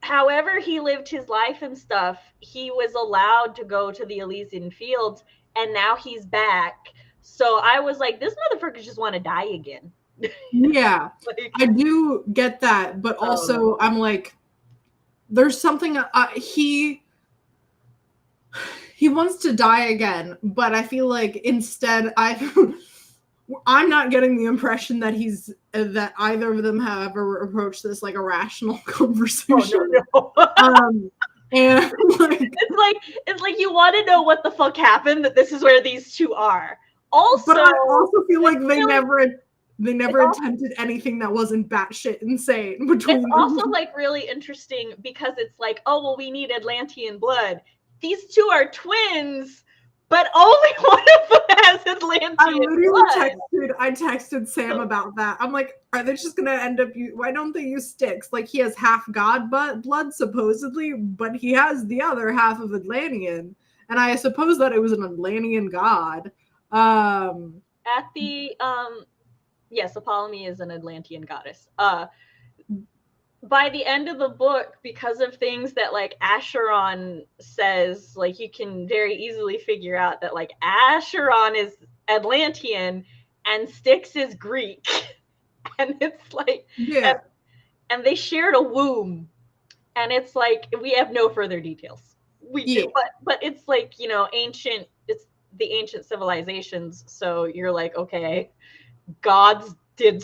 however he lived his life and stuff, he was allowed to go to the Elysian fields, and now he's back. So I was like, this motherfucker just want to die again. Yeah, like, I do get that, but also I'm like, there's something he wants to die again, but I feel like instead I'm not getting the impression that that either of them have ever approached this like a rational conversation. Oh, no. And like, it's like you want to know what the fuck happened, that this is where these two are. Also, but I also feel like they never attempted anything that wasn't batshit insane between them. It's also like really interesting because it's like, oh well, we need Atlantean blood. These two are twins, but only one of them has Atlantean blood. I texted Sam about that. I'm like, are they just gonna end up? Why don't they use Styx? Like, he has half god blood supposedly, but he has the other half of Atlantean, and I suppose that it was an Atlantean god. At the yes, Apollomy is an Atlantean goddess. By the end of the book, because of things that like Acheron says, like, you can very easily figure out that like Acheron is Atlantean and Styx is Greek. And it's like, and they shared a womb, and it's like, we have no further details. We do, but it's like, you know, it's the ancient civilizations, so you're like, okay, gods do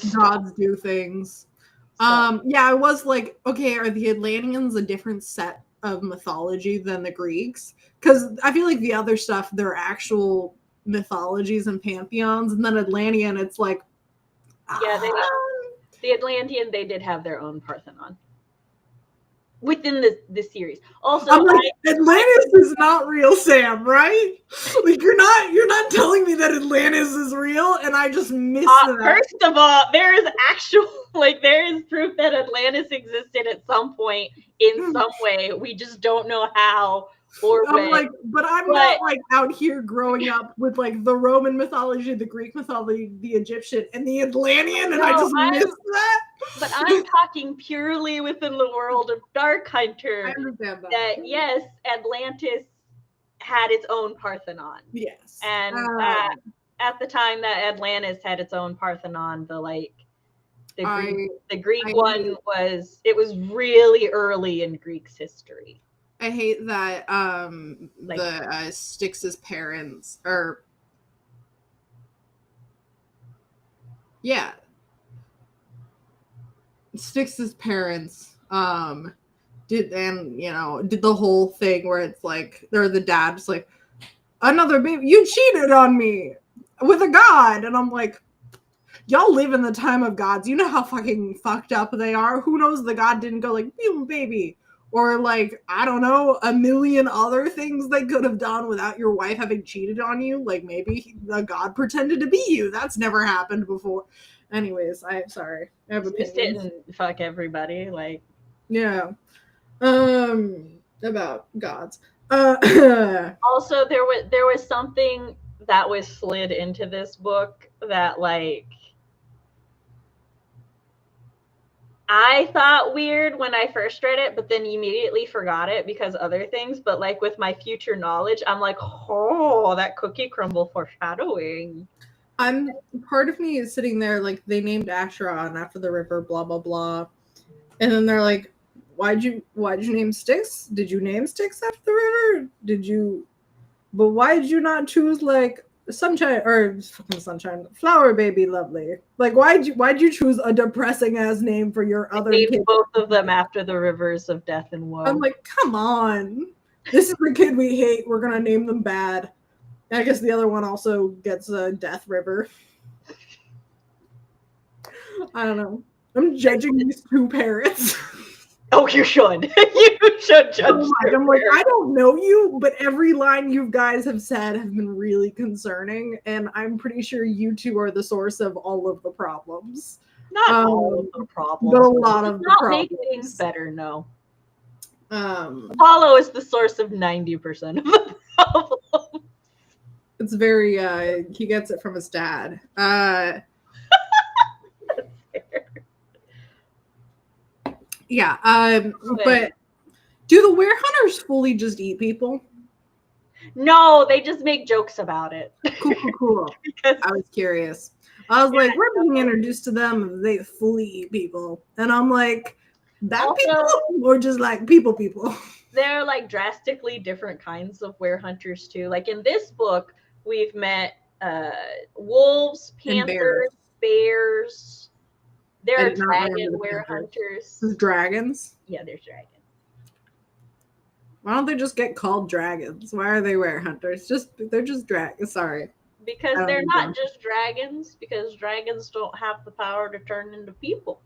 things. So. Yeah, I was like, okay, are the Atlanteans a different set of mythology than the Greeks? Because I feel like the other stuff, they're actual mythologies and pantheons, and then Atlantean, it's like, the Atlantean, they did have their own Parthenon. within the series. Also, I'm like, Atlantis is not real, Sam, right? Like you're not telling me that Atlantis is real, and I just missed that. First of all, there is actual there is proof that Atlantis existed at some point in some way. We just don't know how or when. I'm like, but I'm not like out here growing up with like the Roman mythology, the Greek mythology, the Egyptian, and the Atlantean, and I just missed that. But I'm talking purely within the world of Dark Hunter. I understand that yes, Atlantis had its own Parthenon. Yes. And at the time that Atlantis had its own Parthenon, the Greek one was really early in Greek's history. I hate that Styx's parents are Styx's parents did the whole thing where it's like they're the dad's like, another baby, you cheated on me with a god, and I'm like, y'all live in the time of gods. You know how fucking fucked up they are. Who knows the god didn't go like, baby, or like, I don't know, a million other things they could have done without your wife having cheated on you. Like maybe the god pretended to be you. That's never happened before. Anyways, I'm sorry. I have opinions. Just didn't fuck everybody, like. Yeah. About gods. Also, there was something that was slid into this book that like I thought weird when I first read it, but then immediately forgot it because other things. But like with my future knowledge, I'm like, oh, that cookie crumble foreshadowing. Part of me is sitting there like they named Acheron after the river, blah blah blah, and then they're like, why'd you name Styx? Did you name Styx after the river? But why did you not choose like Sunshine or fucking Sunshine, Flower Baby Lovely? Like why'd you choose a depressing ass name for your other kid? Both of them after the rivers of death and woe. I'm like, come on, this is the kid we hate. We're gonna name them bad. I guess the other one also gets a Death River. I don't know. I'm judging these two parents. Oh, you should. You should judge. I'm like, I don't know you, but every line you guys have said have been really concerning, and I'm pretty sure you two are the source of all of the problems. Not all of the problems, but a lot of the problems. Make things better, no. Apollo is the source of 90% of the problems. It's very, he gets it from his dad. That's fair. Yeah, but do the werehunters fully just eat people? No, they just make jokes about it. Cool. Because I was curious. I was like, we're being introduced to them, they fully eat people. And I'm like, people? Or just like people? They're like drastically different kinds of werehunters too. Like in this book, we've met wolves, panthers, bears. There are dragon werehunters. There's dragons? Yeah, there's dragons. Why don't they just get called dragons? Why are they werehunters? They're just dragons. Sorry. Because they're not just dragons, because dragons don't have the power to turn into people.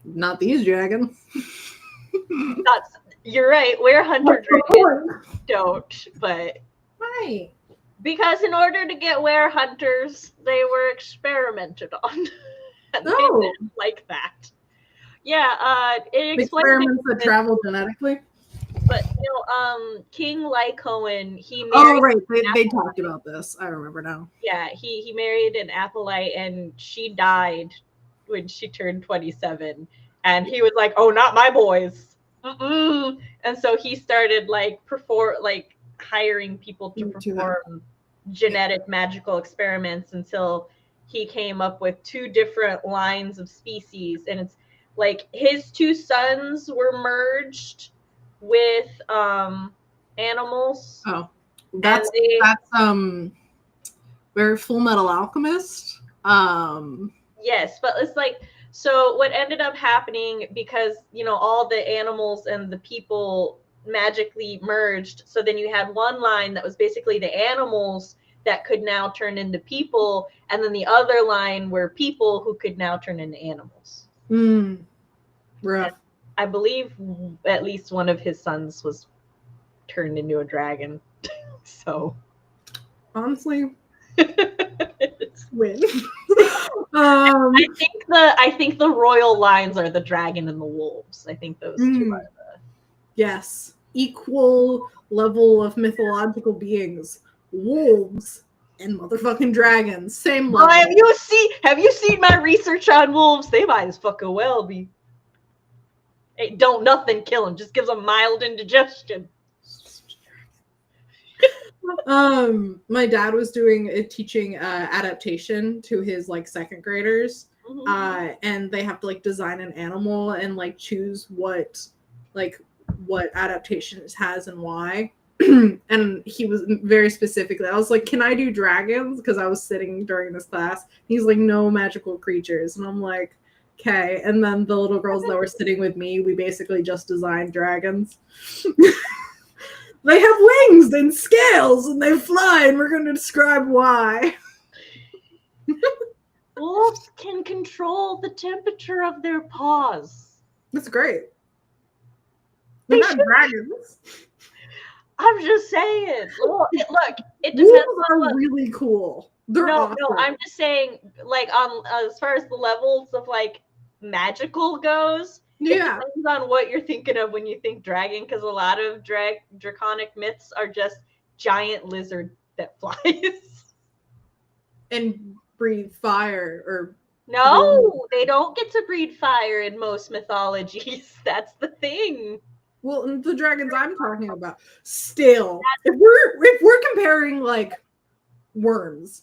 Not these dragons. You're right. Werehunter dragons don't, but why? Because in order to get werehunters, they were experimented on. And they didn't like that. Yeah, it experiments that travel genetically. But King Lycoan, he married. Oh right, they talked about this. I remember now. Yeah, he married an Apolite, and she died when she turned 27, and he was like, "Oh, not my boys." Mm-mm. And so he started hiring people to perform genetic magical experiments until he came up with 2 different lines of species, and it's like his 2 sons were merged with animals. Oh, that's very Full Metal Alchemist. Yes, but it's like, so what ended up happening, because all the animals and the people magically merged, so then you had one line that was basically the animals that could now turn into people, and then the other line were people who could now turn into animals. Rough. I believe at least one of his sons was turned into a dragon. So Honestly, it's- win. I think the royal lines are the dragon and the wolves. I think those two are the yes, equal level of mythological beings, wolves and motherfucking dragons, same level. Have you seen my research on wolves? They might as fucking well be. Hey, don't nothing kill them. Just gives them mild indigestion. My dad was doing a teaching adaptation to his like second graders, and they have to like design an animal and like choose what adaptation it has and why. And he was very specifically, I was like, can I do dragons? Because I was sitting during this class. He's like, no magical creatures. And I'm like, okay. And then the little girls that were sitting with me, we basically just designed dragons. They have wings and scales and they fly, and we're going to describe why. Wolves can control the temperature of their paws. That's great. They're not dragons. I'm just saying. Well, look, it Wolves depends on are really cool. They're no, awesome. I'm just saying, like, on as far as the levels of like magical goes, yeah, it depends on what you're thinking of when you think dragon, because a lot of draconic myths are just giant lizard that flies and breathe fire or no, they don't get to breathe fire in most mythologies. That's the thing. Well, the dragons I'm talking about, still, if we're comparing like worms,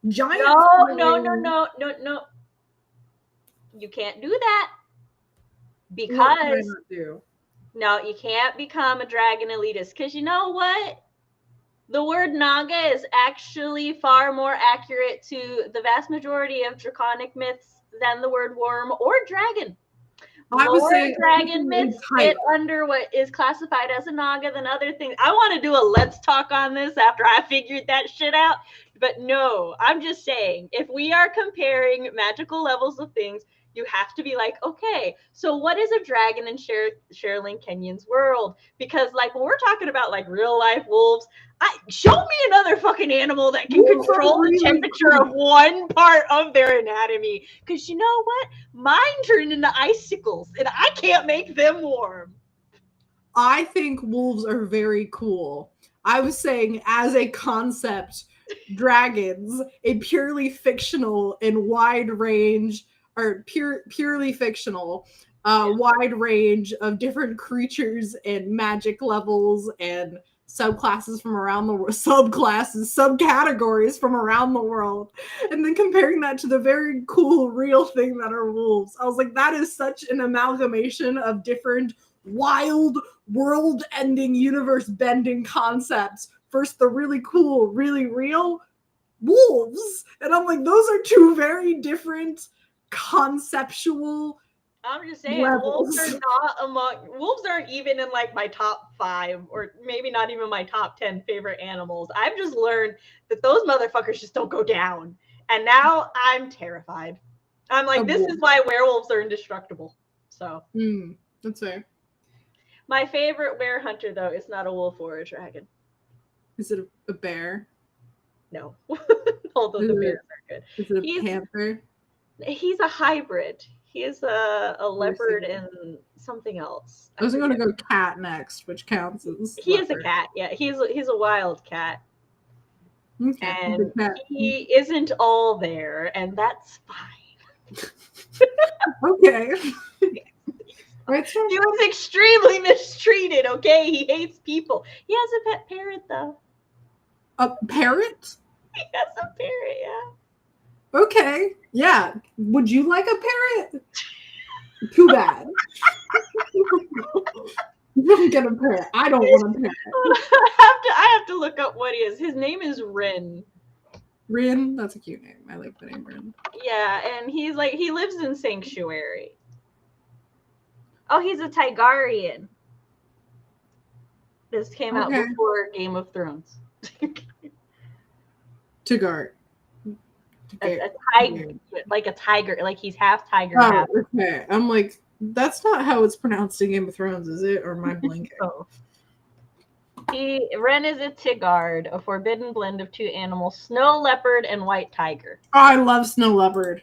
giant. No. You can't do that because no, you can't become a dragon elitist. Because you know what? The word Naga is actually far more accurate to the vast majority of draconic myths than the word worm or dragon. I was saying dragon myths fit under what is classified as a Naga than other things. I want to do a let's talk on this after I figured that shit out. But no, I'm just saying, if we are comparing magical levels of things, you have to be like, okay, so what is a dragon in Sherrilyn Kenyon's world? Because like when we're talking about like real life wolves, show me another fucking animal that can control the temperature of one part of their anatomy. Because you know what? Mine turned into icicles, and I can't make them warm. I think wolves are very cool. I was saying, as a concept, dragons, a purely fictional and wide range, or purely fictional, wide range of different creatures and magic levels and subclasses from around the world, subcategories from around the world, and then comparing that to the very cool real thing that are wolves. I was like, that is such an amalgamation of different wild world-ending, universe-bending concepts. First, the really cool, really real wolves, and I'm like, those are two very different conceptual. I'm just saying, wolves aren't even in like my top 5 or maybe not even my top 10 favorite animals. I've just learned that those motherfuckers just don't go down. And now I'm terrified. I'm like, this is why werewolves are indestructible. So that's fair. My favorite were hunter, though, is not a wolf or a dragon. Is it a bear? No. Although the bears are good. Is it a panther? He's a hybrid. He is a leopard and something else. I was going to go cat next, which counts as he leopard. Is a cat. Yeah, he's a wild cat. Okay. And he isn't all there, and that's fine. Okay. Right, so he was extremely mistreated, okay? He hates people. He has a pet parrot, though. A parrot? He has a parrot, yeah. Okay. Yeah. Would you like a parrot? Too bad. You don't get a parrot. I don't want a parrot. I have to look up what he is. His name is Rin. Rin? That's a cute name. I like the name Rin. Yeah, and he lives in Sanctuary. Oh, he's a Tigarian. This came out before Game of Thrones. Tigard. A tiger, like a tiger, like he's half tiger. Half. Okay, I'm like, That's not how it's pronounced in Game of Thrones, is it? Or am I blanking? Oh. Ren is a Tigard, a forbidden blend of two animals, snow leopard and white tiger. Oh, I love snow leopard.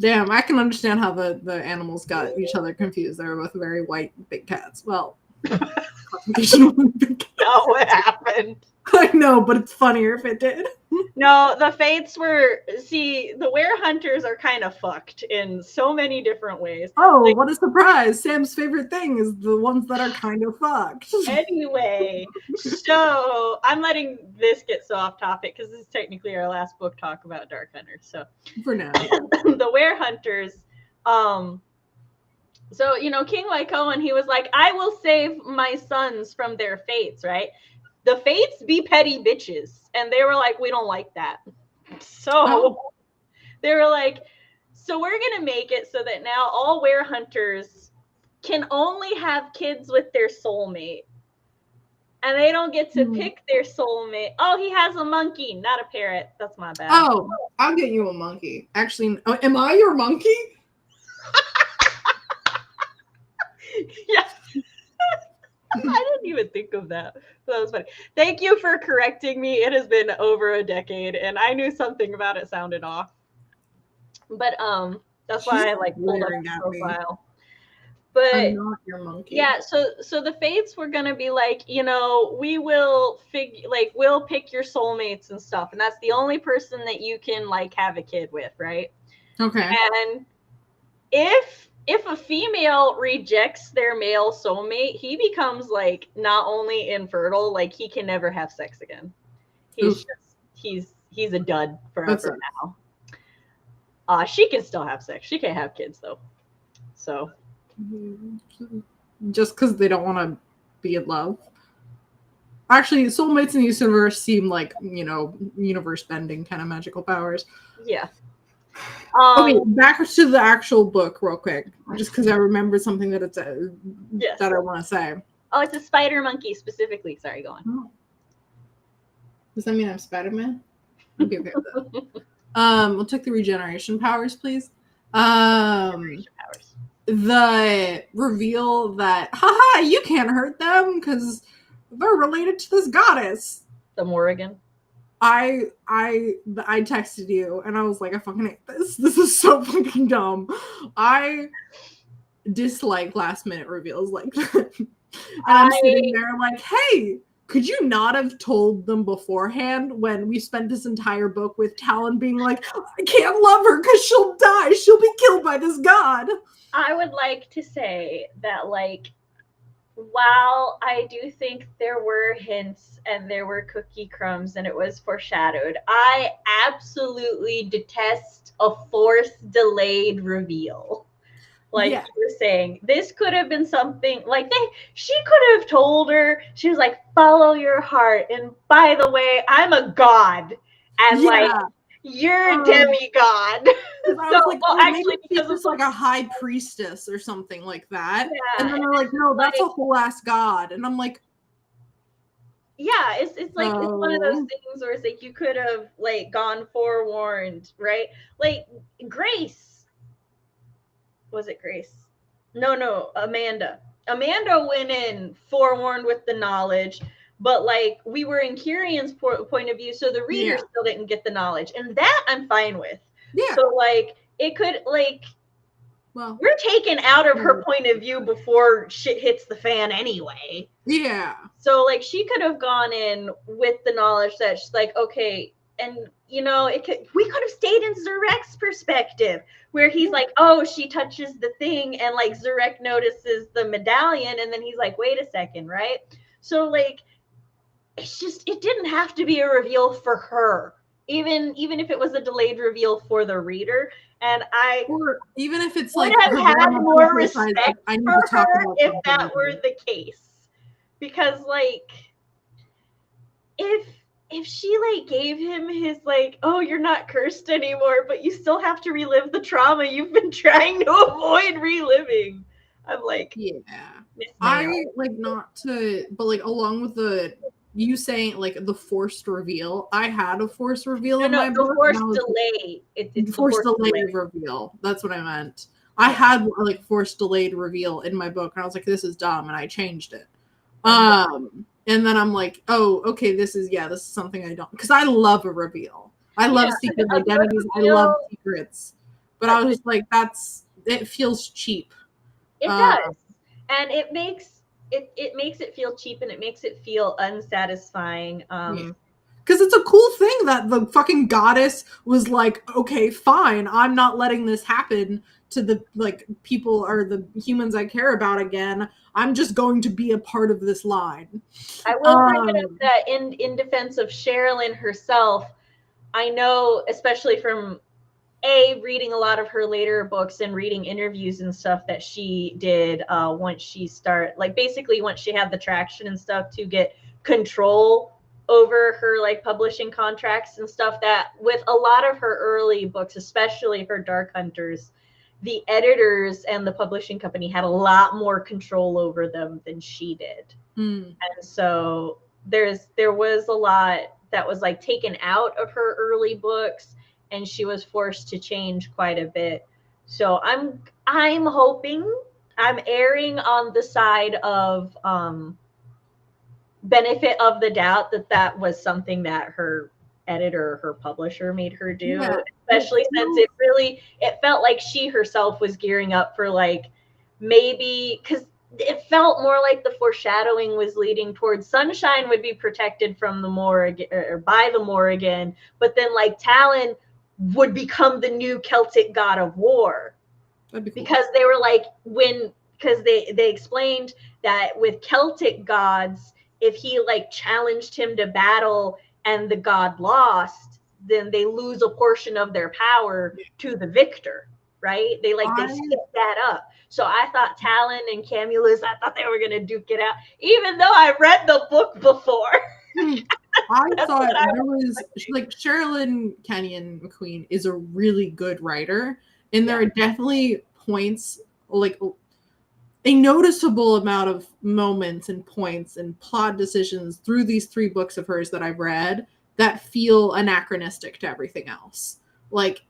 Damn, I can understand how the animals got each other confused. They were both very white big cats. Well, big cats. No, what happened? I know, but it's funnier if it did. No, the Fates were... See, the Werehunters are kind of fucked in so many different ways. Oh, like, what a surprise. Sam's favorite thing is the ones that are kind of fucked. Anyway, so I'm letting this get so off topic because this is technically our last book talk about Dark Hunters. So for now. The Werehunters, so, you know, King Lycoan, he was like, I will save my sons from their fates, right? The Fates be petty bitches. And they were like, we don't like that. So they were like, so we're going to make it so that now all Werehunters can only have kids with their soulmate. And they don't get to pick their soulmate. Oh, he has a monkey, not a parrot. That's my bad. Oh, I'll get you a monkey. Actually, am I your monkey? Yeah. I didn't even think of that. That was funny. Thank you for correcting me. It has been over a decade, and I knew something about it sounded off. But that's why I like pulled up the profile. But I'm not your monkey. Yeah, so the Fates were gonna be like, you know, we will we'll pick your soulmates and stuff, and that's the only person that you can like have a kid with, right? Okay. And if a female rejects their male soulmate, he becomes like not only infertile, like he can never have sex again. He's a dud forever now. She can still have sex. She can't have kids though. So just because they don't want to be in love. Actually, soulmates in this universe seem like, you know, universe bending kind of magical powers. Yeah. Okay, back to the actual book real quick, just because I remember something that it's that I want to say. Oh, it's a spider monkey specifically. Sorry, go on. Oh. Does that mean I'm Spider-Man? I'll be okay with that. We'll take the regeneration powers, please. Regeneration powers. The reveal that, haha, you can't hurt them because they're related to this goddess. The Morrigan. I texted you and I was like, I fucking hate this. This is so fucking dumb. I dislike last minute reveals like that. And I'm sitting there like, hey, could you not have told them beforehand when we spent this entire book with Talon being like, I can't love her because she'll die. She'll be killed by this god. I would like to say that, like, while I do think there were hints and there were cookie crumbs and it was foreshadowed, I absolutely detest a forced delayed reveal. Like you were saying, this could have been something like she could have told her, she was like, follow your heart. And by the way, I'm a god. And like, you're a demigod. I was like, well, actually, because it's like a high priestess or something like that. Yeah. And then they're like, no, that's a whole ass god. And I'm like, yeah, it's like it's one of those things where it's like you could have like gone forewarned, right? Like Grace. Was it Grace? No, Amanda. Amanda went in forewarned with the knowledge. But like we were in Kyrion's point of view, so the reader still didn't get the knowledge, and that I'm fine with. Yeah. So like it could like, well, we're taken out of her point of view before shit hits the fan anyway. Yeah. So like she could have gone in with the knowledge that she's like, okay, and you know we could have stayed in Zurek's perspective where he's like, oh, she touches the thing, and like Zurek notices the medallion, and then he's like, wait a second, right? So like. It's just, it didn't have to be a reveal for her, even if it was a delayed reveal for the reader. And or even if it's would like have had more respect for her if that were the case, because like if she like gave him his like, oh, you're not cursed anymore, but you still have to relive the trauma you've been trying to avoid reliving. I'm like, yeah, I like not to, but like along with the. You saying like the forced reveal? I had a forced reveal in my book. Forced delay. It's forced delay reveal. That's what I meant. I had like forced delayed reveal in my book, and I was like, this is dumb, and I changed it. And then I'm like, oh, okay, this is something I don't, because I love a reveal. I love secret identities. I love secrets. But I was just like, it feels cheap. It does. And it makes it feel cheap, and it makes it feel unsatisfying. Because it's a cool thing that the fucking goddess was like, okay, fine, I'm not letting this happen to the like people or the humans I care about again. I'm just going to be a part of this line. I will bring it up that in defense of Sherrilyn herself, I know, especially from reading a lot of her later books and reading interviews and stuff that she did once she once she had the traction and stuff to get control over her like publishing contracts and stuff, that with a lot of her early books, especially her Dark Hunters, the editors and the publishing company had a lot more control over them than she did. And so there was a lot that was like taken out of her early books, and she was forced to change quite a bit. So I'm hoping, I'm erring on the side of benefit of the doubt that was something that her editor, her publisher made her do, especially since it felt like she herself was gearing up for like, maybe, because it felt more like the foreshadowing was leading towards Sunshine would be protected from the Morrigan or by the Morrigan, but then like Talon would become the new Celtic god of war. Cool. Because they were like, because they explained that with Celtic gods, if he like challenged him to battle and the god lost, then they lose a portion of their power to the victor, right? They skip that up. So I thought Talon and Camulus, I thought they were gonna duke it out, even though I read the book before. I thought there was like Sherrilyn Kenyon McQueen is a really good writer, and there are definitely points, like a noticeable amount of moments and points and plot decisions through these 3 books of hers that I've read that feel anachronistic to everything else. Like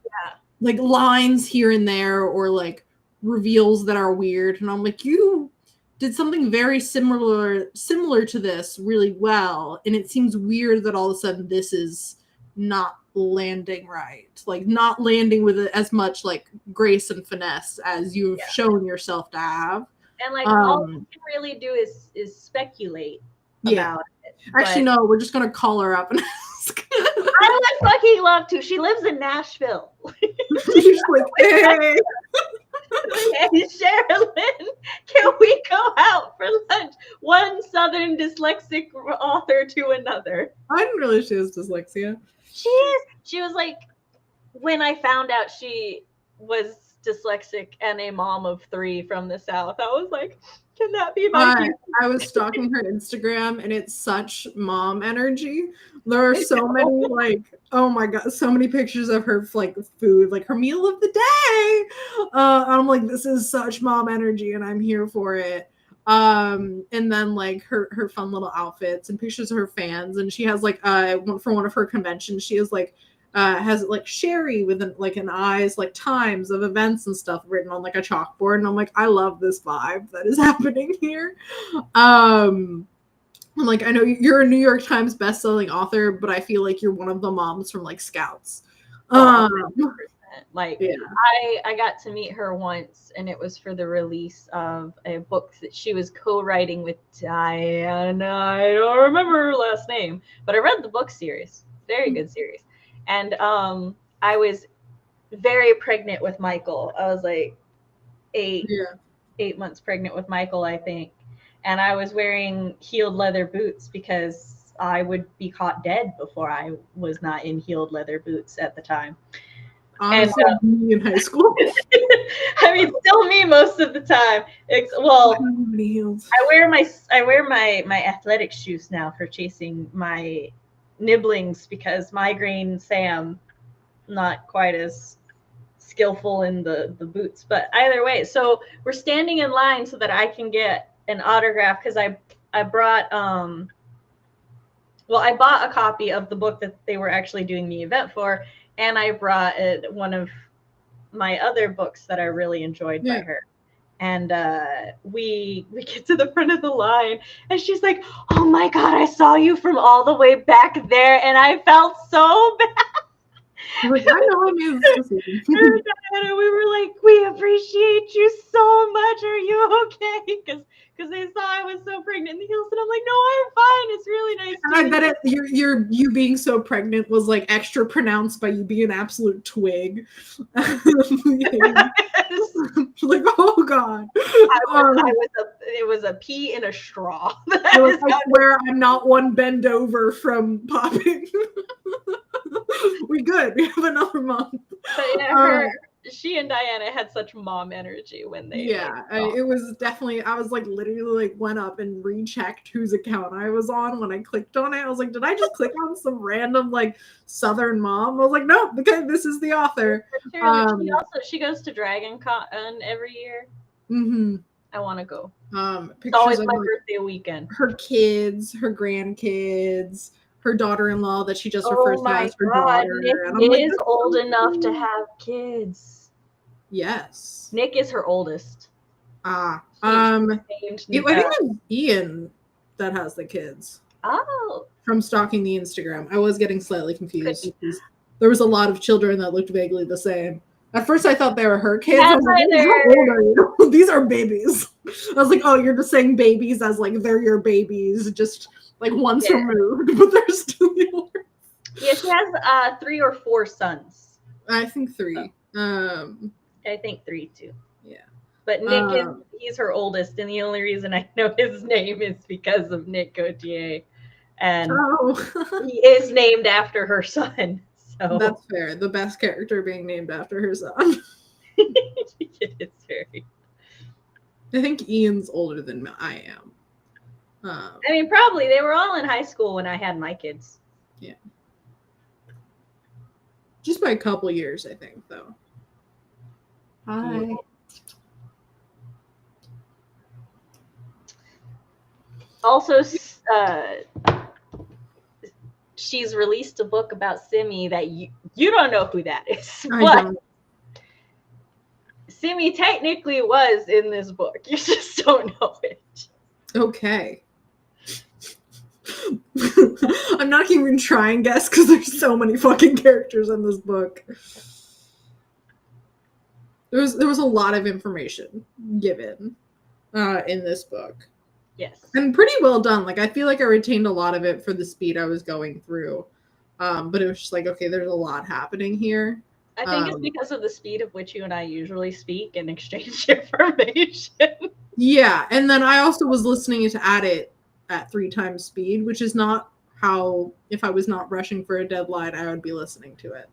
lines here and there, or like reveals that are weird, and I'm like, you did something very similar to this really well, and it seems weird that all of a sudden this is not landing right, like not landing with as much like grace and finesse as you've shown yourself to have. And like all we can really do is speculate about it. Actually, no, we're just gonna call her up and ask. I would fucking love to. She lives in Nashville. She's like, hey. Hey, Sherrilyn, can we go out for lunch? One Southern dyslexic author to another. I didn't realize she has dyslexia. She is. She was like, when I found out she was dyslexic and a mom of 3 from the South, I was like, can that be my future? I was stalking her Instagram, and it's such mom energy. There are so many, like, oh my god, so many pictures of her like food, like her meal of the day. I'm like, this is such mom energy, and I'm here for it. And then like her fun little outfits and pictures of her fans, and she has like for one of her conventions, she has like has like Sherry with an eyes like times of events and stuff written on like a chalkboard, and I'm like, I love this vibe that is happening here. I'm like, I know you're a New York Times best-selling author, but I feel like you're one of the moms from like Scouts. Like, I got to meet her once, and it was for the release of a book that she was co-writing with Diana. I don't remember her last name, but I read the book series. Very good series. And I was very pregnant with Michael. I was like 8 months pregnant with Michael, I think. And I was wearing heeled leather boots because I would be caught dead before I was not in heeled leather boots at the time. Honestly, me in high school. I mean, still me most of the time. I wear my athletic shoes now for chasing my nibblings, because migraine Sam, not quite as skillful in the boots. But either way, so we're standing in line so that I can get an autograph, because I brought I bought a copy of the book that they were actually doing the event for, and I brought one of my other books that I really enjoyed by her. And we get to the front of the line, and she's like, "Oh my God, I saw you from all the way back there," and I felt so bad. Like, I know I made this decision. And we were like, "We appreciate you so much. Are you okay?" Because they saw I was so pregnant in the heels, and I'm like, "No, I'm fine. It's really nice." And I bet you being so pregnant was like extra pronounced by you being an absolute twig. Like, oh God, it was a pea in a straw. I swear I'm not one bend over from popping. We good. We have another month. But yeah, she and Diana had such mom energy when they. Yeah, it was definitely. I was like literally like went up and rechecked whose account I was on when I clicked on it. I was like, did I just click on some random like Southern mom? I was like, no, because this is the author. She goes to Dragon Con every year. Mm-hmm. I want to go. It's always my birthday weekend. Her kids, her grandkids, her daughter-in-law that she just refers to as her daughter. Nick is old enough to have kids. Yes. Nick is her oldest. I think it's Ian that has the kids. Oh. From stalking the Instagram. I was getting slightly confused. There was a lot of children that looked vaguely the same. At first, I thought they were her kids. I was like, how old are you? These are babies. I was like, oh, you're just saying babies as like they're your babies, just like once removed, but they're still yours. Yeah, she has 3 or 4 sons. I think 3. I think 3 too. Yeah. But Nick he's her oldest, and the only reason I know his name is because of Nick Gauthier. And he is named after her son. So that's fair. The best character being named after her son. It's very. I think Ian's older than I am. I mean, probably they were all in high school when I had my kids. Yeah. Just by a couple years, I think, though. Hi. Also, she's released a book about Simi that you don't know who that is. I don't. Simi technically was in this book. You just don't know it. Okay. I'm not even trying to guess because there's so many fucking characters in this book. There was a lot of information given in this book. Yes. And pretty well done. Like, I feel like I retained a lot of it for the speed I was going through. But it was just like, okay, there's a lot happening here. I think it's because of the speed of which you and I usually speak and exchange information. Yeah, and then I also was listening to it at 3 times speed, which is not how, if I was not rushing for a deadline, I would be listening to it.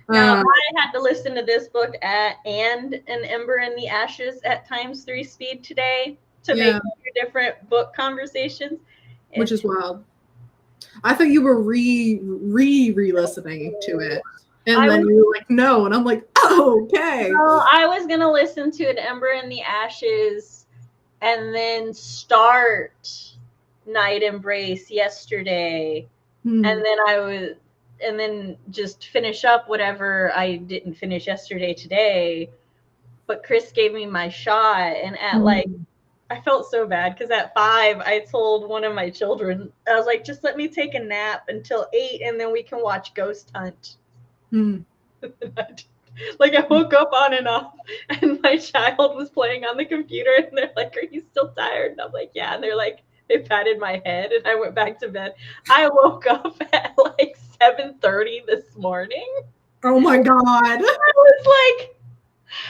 Now, I had to listen to this book and An Ember in the Ashes at times 3 speed today to make 2 different book conversations. Which is wild. I thought you were re-listening to it. And then you were like, no. And I'm like, oh, okay. No, I was going to listen to An Ember in the Ashes and then start Night Embrace yesterday. And then just finish up whatever I didn't finish yesterday today. But Chris gave me my shot. And at I felt so bad because at 5, I told one of my children, I was like, just let me take a nap until 8 and then we can watch Ghost Hunt. Like, I woke up on and off and my child was playing on the computer and they're like, are you still tired? And I'm like, yeah. And they're like, they patted my head and I went back to bed. I woke up at like 7:30 this morning. Oh my God. I was like,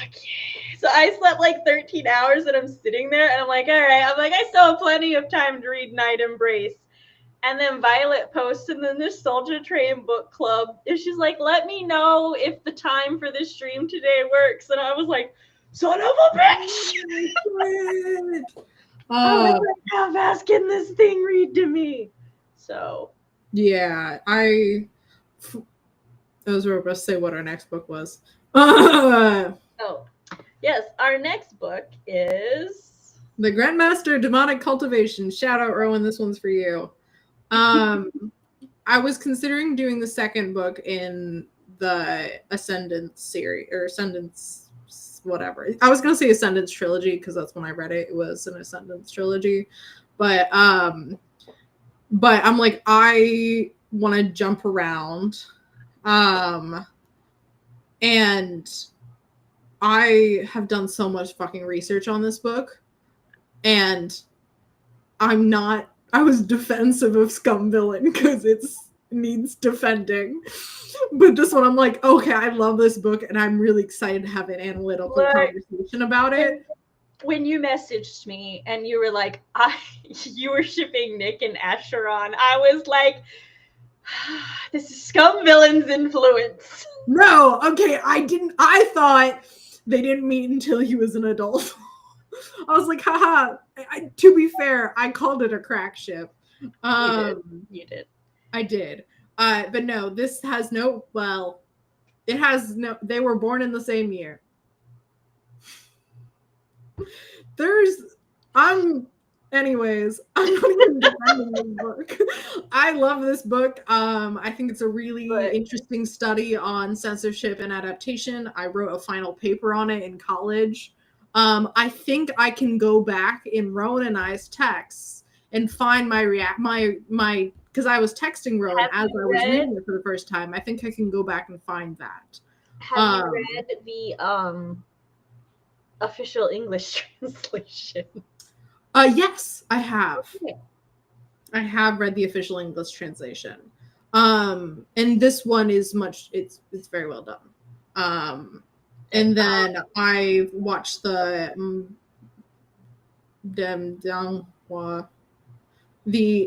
okay. So I slept like 13 hours and I'm sitting there and I'm like, all right. I'm like, I still have plenty of time to read Night Embrace. And then Violet posts in the Nostalgia Train book club. And she's like, let me know if the time for this stream today works. And I was like, son of a bitch. I was like, how fast can this thing read to me? So. Yeah, I was about to say what our next book was. Oh, yes. Our next book is The Grandmaster Demonic Cultivation. Shout out, Rowan. This one's for you. I was considering doing the second book in the Ascendance series or Ascendance whatever. I was gonna say Ascendance trilogy because that's when I read it. It was an Ascendance trilogy, but I'm like I want to jump around, and I have done so much fucking research on this book, and I was defensive of Scum Villain because it needs defending. But this one, I'm like, okay, I love this book, and I'm really excited to have an analytical conversation about it. When you messaged me and you were like, you were shipping Nick and Asheron, I was like, this is Scum Villain's influence. No, okay, I thought they didn't meet until he was an adult. I was like, haha. To be fair, I called it a crack ship. You did. I did. But no, this has no, well, it has no, they were born in the same year. Anyways, I'm not even defending this book. I love this book. I think it's a really interesting study on censorship and adaptation. I wrote a final paper on it in college. I think I can go back in Rowan and I's texts and find my because I was texting Rowan as I was reading it for the first time. I think I can go back and find that. Have you read the official English translation? Yes, I have. Okay. I have read the official English translation. And this one is it's very well done. And then I watched the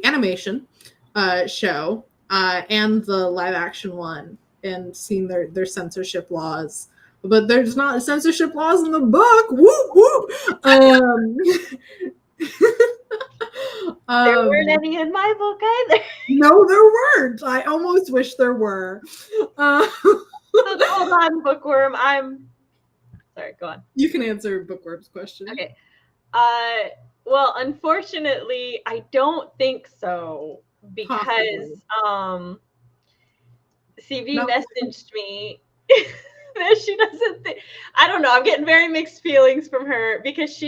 animation show and the live action one, and seen their censorship laws. But there's not censorship laws in the book. Whoop whoop. There weren't any in my book either. No, there weren't. I almost wish there were. Hold on, Bookworm. Sorry, go on. You can answer Bookworm's question. Okay. Well, unfortunately, I don't think so because CV messaged me that she doesn't think. I don't know. I'm getting very mixed feelings from her because she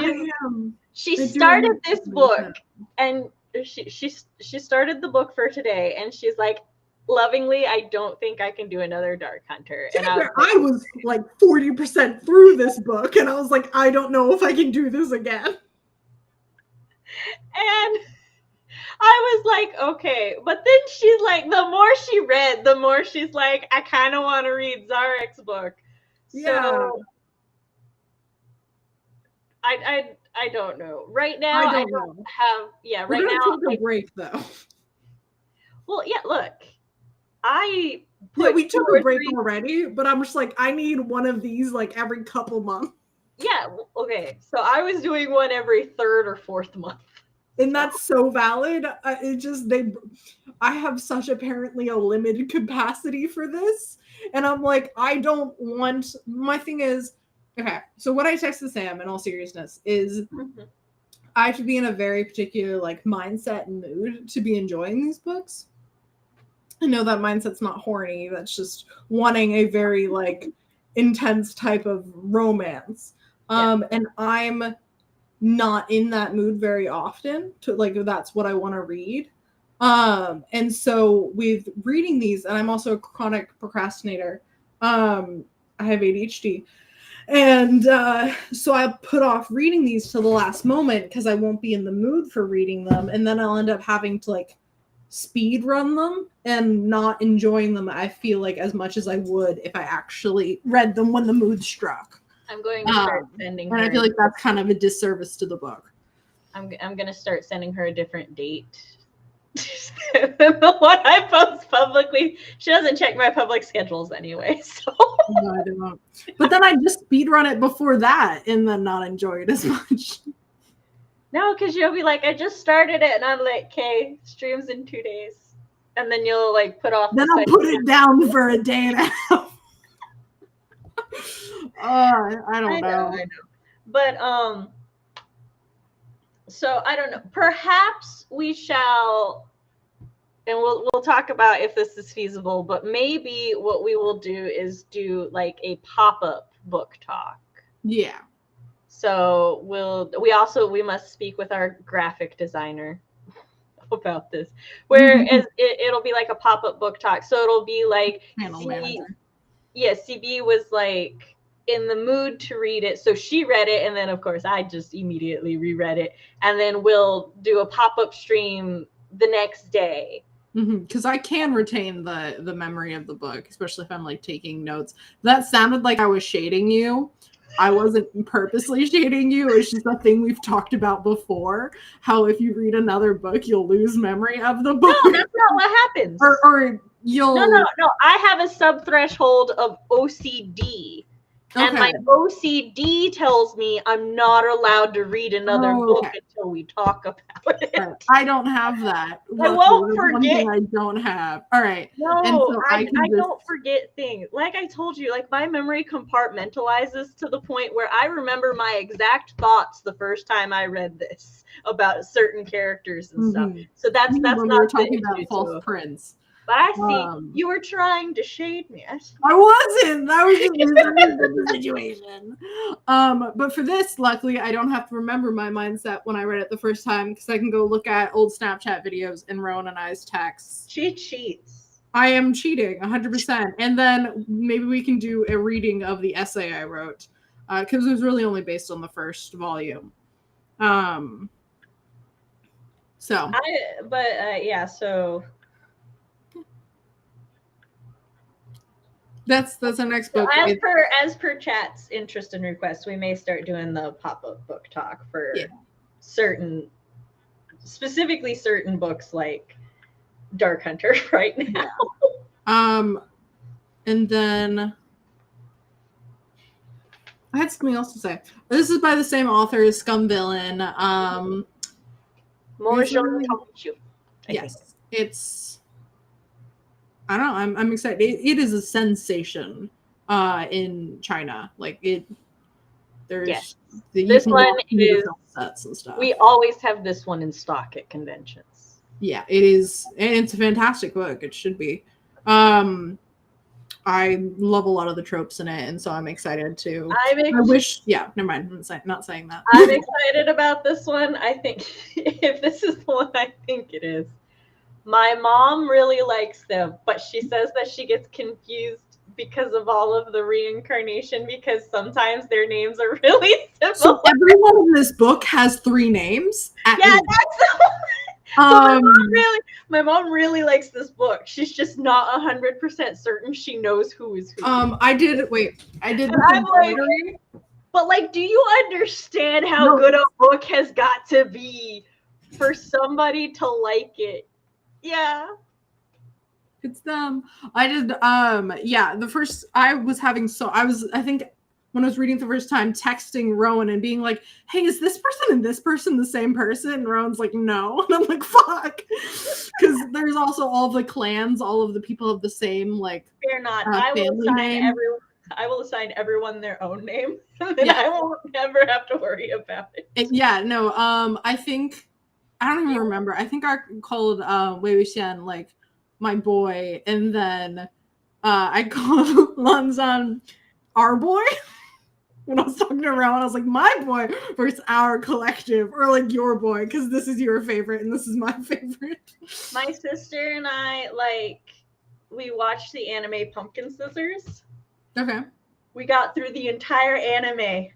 started this book and she started the book for today, and she's like, lovingly, I don't think I can do another Dark Hunter. And I was like 40% through this book, and I was like, I don't know if I can do this again. And I was like, okay. But then she's like, the more she read, the more she's like, I kind of want to read Zarek's book. Yeah. So I don't know. Right now, I don't have. Yeah, We're right now. Take a break though. Well, yeah. Look, we took a break already, but I'm just like, I need one of these like every couple months. Yeah. Okay. So I was doing one every third or fourth month. And that's so valid. I have such apparently a limited capacity for this. And I'm like, my thing is, okay, so what I texted Sam in all seriousness is I have to be in a very particular like mindset and mood to be enjoying these books. I know that mindset's not horny. That's just wanting a very like intense type of romance. And I'm not in that mood very often to like, that's what I want to read. And so with reading these, and I'm also a chronic procrastinator. I have ADHD. And so I put off reading these to the last moment because I won't be in the mood for reading them. And then I'll end up having to like speed run them and not enjoying them, I feel like, as much as I would if I actually read them when the mood struck. I'm going to start sending her. And I feel like that's kind of a disservice to the book. I'm going to start sending her a different date. The one I post publicly. She doesn't check my public schedules anyway, so. No, I don't. But then I just speed run it before that and then not enjoy it as much. No, because you'll be like, I just started it, and I'm like, okay, streams in 2 days. And then you'll like put off. Then I'll put it down for a day and a half. I don't know. I know. But so I don't know. Perhaps we shall and we'll talk about if this is feasible, but maybe what we will do is do like a pop-up book talk. Yeah. So we must speak with our graphic designer about this. Whereas it'll be like a pop-up book talk. So it'll be like CB was like in the mood to read it, so she read it, and then of course I just immediately reread it, and then we'll do a pop-up stream the next day. Because I can retain the memory of the book, especially if I'm like taking notes. That sounded like I was shading you. I wasn't purposely shading you. It's just a thing we've talked about before. How if you read another book, you'll lose memory of the book. No, that's not what happens. Or you'll... No. I have a sub-threshold of OCD. Okay. And my OCD tells me I'm not allowed to read another book until we talk about it. I don't have that. I won't forget. I don't have. All right. No, so I don't forget things. Like I told you, like my memory compartmentalizes to the point where I remember my exact thoughts the first time I read this about certain characters and stuff. So that's when not we were talking about False Prince. But I see you were trying to shade me. I wasn't. That was just the situation. But for this, luckily, I don't have to remember my mindset when I read it the first time because I can go look at old Snapchat videos and Rowan and I's texts. She cheats. I am cheating 100%. And then maybe we can do a reading of the essay I wrote because it was really only based on the first volume. So that's our next book. As per chat's interest and request, we may start doing the pop-up book talk for specifically certain books like Dark Hunter right now. And then I had something else to say. This is by the same author as Scum Villain. Yes, it's. I don't know. I'm excited. It is a sensation in China. Like it. There's this one is sets and stuff. We always have this one in stock at conventions. Yeah, it is, and it's a fantastic book. It should be. I love a lot of the tropes in it, and so I'm excited to. I wish. Yeah, never mind. I'm not saying that. I'm excited about this one. I think if this is the one I think it is. My mom really likes them, but she says that she gets confused because of all of the reincarnation because sometimes their names are really similar. So everyone in this book has 3 names? That's the one. My mom really likes this book. She's just not 100% certain she knows who is who. I did the but like, do you understand how good a book has got to be for somebody to like it? Yeah. It's them. I did the first I think when I was reading the first time texting Rowan and being like, hey, is this person and this person the same person? And Rowan's like, no. And I'm like, fuck. Because there's also all the clans, all of the people have the same like Fear not. I will assign everyone their own name. And I won't never have to worry about it. I don't even remember. I think I called Wei Wuxian like my boy, and then I called Lanzan our boy. When I was talking to Rowan, I was like, my boy versus our collective, or like your boy, because this is your favorite and this is my favorite. My sister and I, we watched the anime Pumpkin Scissors. Okay. We got through the entire anime.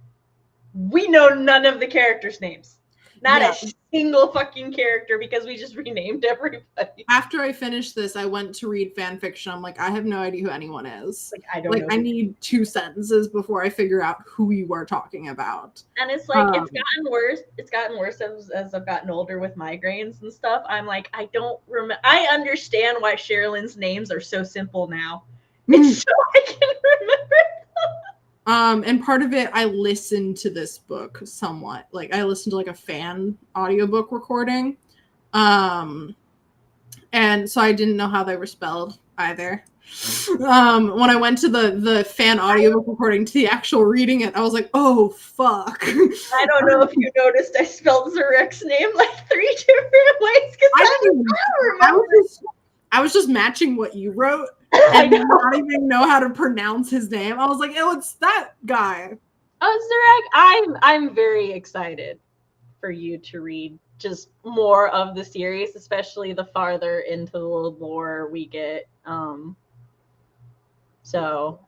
We know none of the characters' names. Not a single fucking character because we just renamed everybody. After I finished this, I went to read fan fiction. I'm like, I have no idea who anyone is. I don't know. I need 2 sentences before I figure out who you are talking about. And it's like, it's gotten worse. It's gotten worse as I've gotten older with migraines and stuff. I'm like, I don't remember. I understand why Sherrilyn's names are so simple now. It's so I can remember them. And part of it, I listened to this book somewhat. Like I listened to like a fan audiobook recording. And so I didn't know how they were spelled either. When I went to the fan audiobook recording to the actual reading it, I was like, oh fuck. I don't know if you noticed I spelled Zarek's name like 3 different ways because I don't remember. I was just matching what you wrote I and know. not even know how to pronounce his name. I was like, oh, it's that guy. Oh, Zarek, I'm very excited for you to read just more of the series, especially the farther into the lore we get. So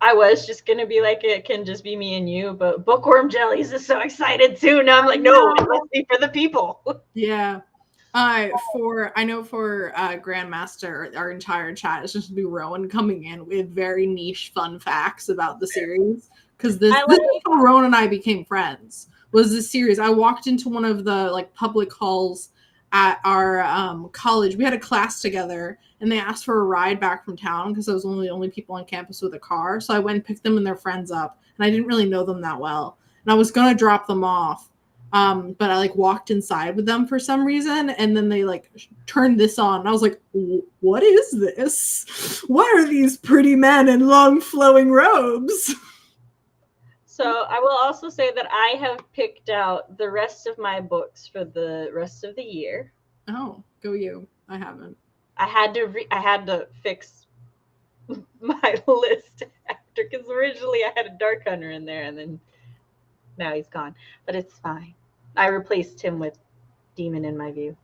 I was just gonna be like, it can just be me and you, but Bookworm Jellies is so excited too. Now I'm like, no, it must be for the people. Yeah. I know for Grandmaster, our entire chat is just gonna be Rowan coming in with very niche fun facts about the series. Because this is how Rowan and I became friends. Was this series? I walked into one of the like public halls at our college. We had a class together, and they asked for a ride back from town because I was one of the only people on campus with a car. So I went and picked them and their friends up, and I didn't really know them that well. And I was gonna drop them off. But I like walked inside with them for some reason, and then they like turned this on. And I was like, what is this? What are these pretty men in long flowing robes? So I will also say that I have picked out the rest of my books for the rest of the year. Oh, go you. I haven't. I had to fix my list after, because originally I had a Dark Hunter in there, and then now he's gone. But it's fine. I replaced him with Demon in My View.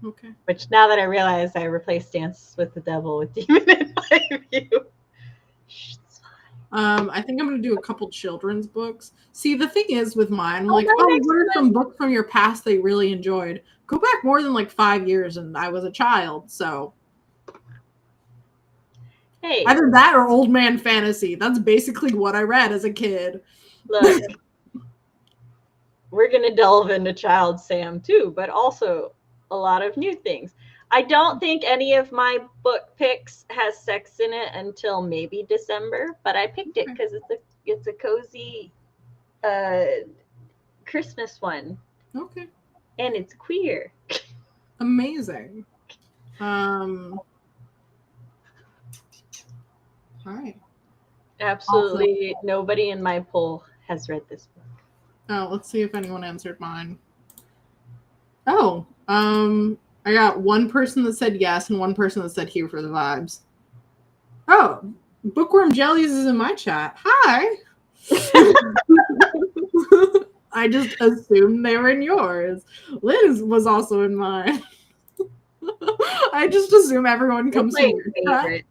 Okay. Which, now that I realize, I replaced Dance with the Devil with Demon in My View. I think I'm going to do a couple children's books. See, the thing is with mine, what are some books from your past they really enjoyed? Go back more than like 5 years, and I was a child, so. Hey. Either that or old man fantasy. That's basically what I read as a kid. Look, we're going to delve into Child Sam too, but also a lot of new things. I don't think any of my book picks has sex in it until maybe December, but I picked it because it's a cozy Christmas one. Okay. And it's queer. Amazing. All right. Absolutely nobody in my poll has read this book. Oh, let's see if anyone answered mine. Oh, I got one person that said yes and one person that said here for the vibes. Oh, Bookworm Jellies is in my chat. Hi. I just assumed they were in yours. Liz was also in mine. I just assume everyone comes from your favorite.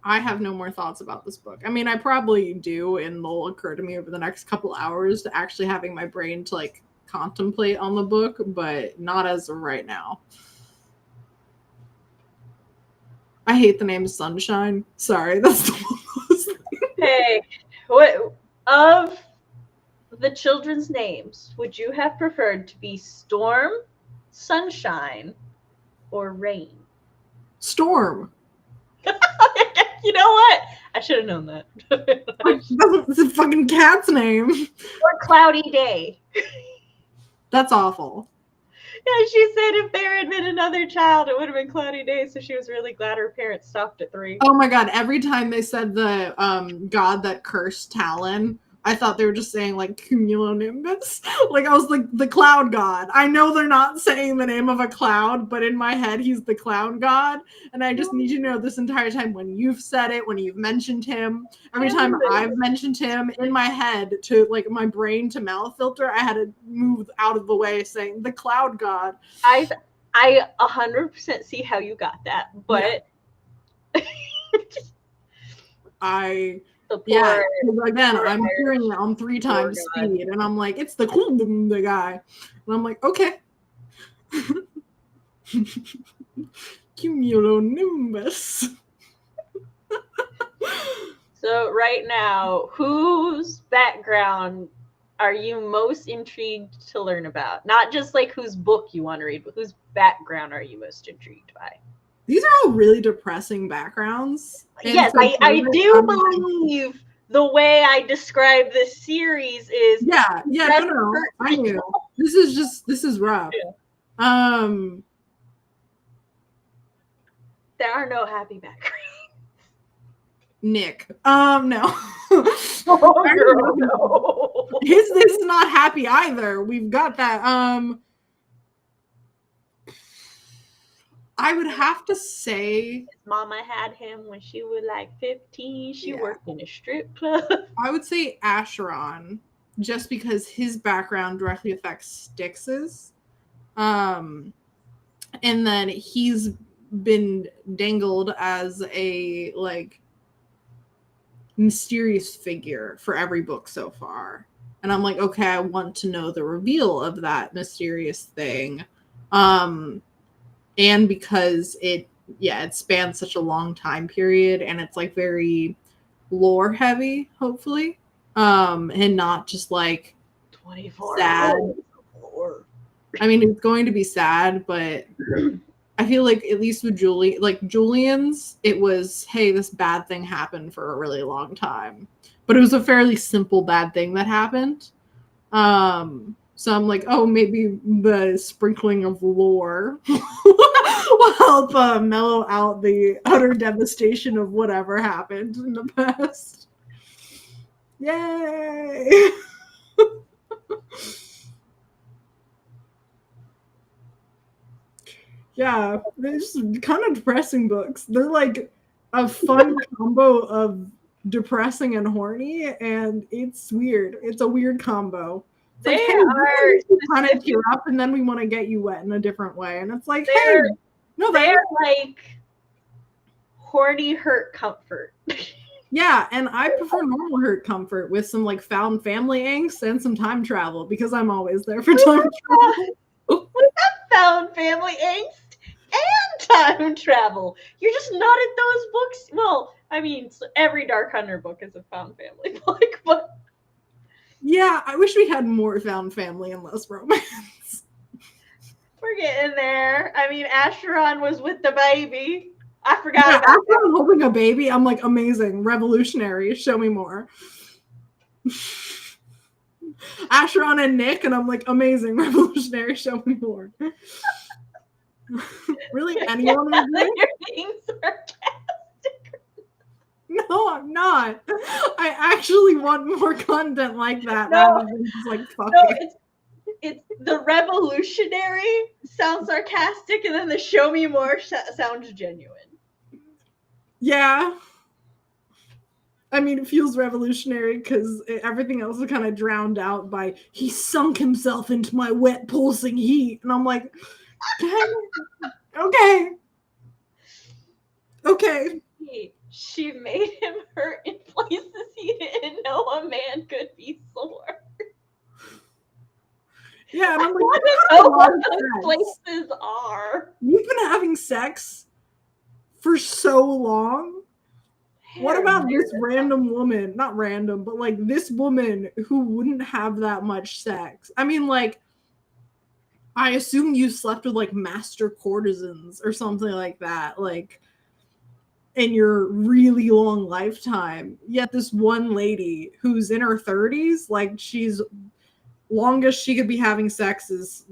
I have no more thoughts about this book. I mean, I probably do, and they'll occur to me over the next couple hours to actually having my brain to like contemplate on the book, but not as of right now. I hate the name Sunshine. Sorry, that's the one. Hey, what of the children's names would you have preferred to be Storm, Sunshine, or Rain? Storm. You know what? I should have known that. It's a fucking cat's name. Or Cloudy Day. That's awful. Yeah, she said if there had been another child, it would have been Cloudy Day, so she was really glad her parents stopped at 3. Oh my god, every time they said the god that cursed Talon, I thought they were just saying like cumulonimbus. Like I was like the cloud god. I know they're not saying the name of a cloud, but in my head he's the cloud god. And I just need you to know this entire time when you've said it, when you've mentioned him, every time I've mentioned him, in my head to like my brain to mouth filter, I had to move out of the way saying the cloud god. I 100% see how you got that, but yeah. Again, I'm hearing it on 3 times speed, and I'm like, it's the guy, and I'm like, okay. Cumulonimbus. So right now, whose background are you most intrigued to learn about? Not just like whose book you want to read, but whose background are you most intrigued by? These are all really depressing backgrounds. Yes, I do believe the way I describe this series is no, I knew. This is rough. Yeah. There are no happy backgrounds. Nick. No. Oh, girl, no. His is not happy either. We've got that. I would have to say His mama had him when she was like 15. She Yeah. worked in a strip club. I would say Acheron, just because his background directly affects Styx's. And then he's been dangled as a like mysterious figure for every book so far. And I'm like, okay, I want to know the reveal of that mysterious thing. And because it spans such a long time period and it's like very lore heavy, hopefully. And not just like 24 sad. hours of lore. I mean, it's going to be sad, but I feel like at least with Julian's, it was, hey, this bad thing happened for a really long time. But it was a fairly simple bad thing that happened. So I'm like, oh, maybe the sprinkling of lore will help mellow out the utter devastation of whatever happened in the past. Yay! Yeah, they're just kind of depressing books. They're like a fun combo of depressing and horny, and it's weird. It's a weird combo. It's They like, hey, are kind of tear up, and then we want to get you wet in a different way. And it's like, They're- hey, no, they're like horny hurt comfort. Yeah, and I prefer normal hurt comfort with some like found family angst and some time travel because I'm always there for time travel. We have found family angst and time travel. You're just not in those books. Well, I mean, every Dark Hunter book is a found family book, but yeah, I wish we had more found family and less romance. we're getting there. I mean, Acheron was with the baby. I forgot about After I'm holding a baby, I'm like, amazing, revolutionary, show me more. Acheron and Nick, and I'm like, amazing, revolutionary, show me more. Really, anyone would do? You're being sarcastic. No, I'm not. I actually want more content like that No. rather than just like fucking. No, it's the revolutionary sounds sarcastic, and then the show me more sounds genuine. Yeah. I mean, it feels revolutionary because everything else is kind of drowned out by he sunk himself into my wet, pulsing heat. And I'm like, okay. She made him hurt in places he didn't know a man could be sore. Yeah, and I'm like, I don't know what those places are. You've been having sex for so long. What about this random woman? Not random, but like this woman who wouldn't have that much sex. I mean, like, I assume you slept with like master courtesans or something like that, like in your really long lifetime. Yet this one lady who's in her 30s, like she's longest she could be having sex is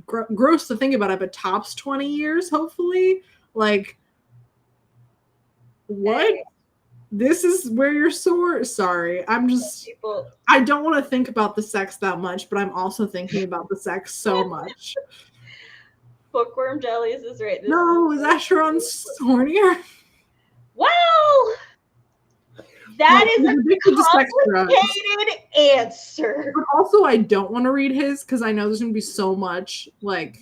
gross to think about it, but tops 20 years, hopefully. Like, what? Hey. This is where you're sore. Sorry, I'm just. I don't want to think about the sex that much, but I'm also thinking about the sex so much. Bookworm Jellies is right. No, is Acheron hornier? Well, that is a complicated answer. But also, I don't want to read his because I know there's going to be so much like.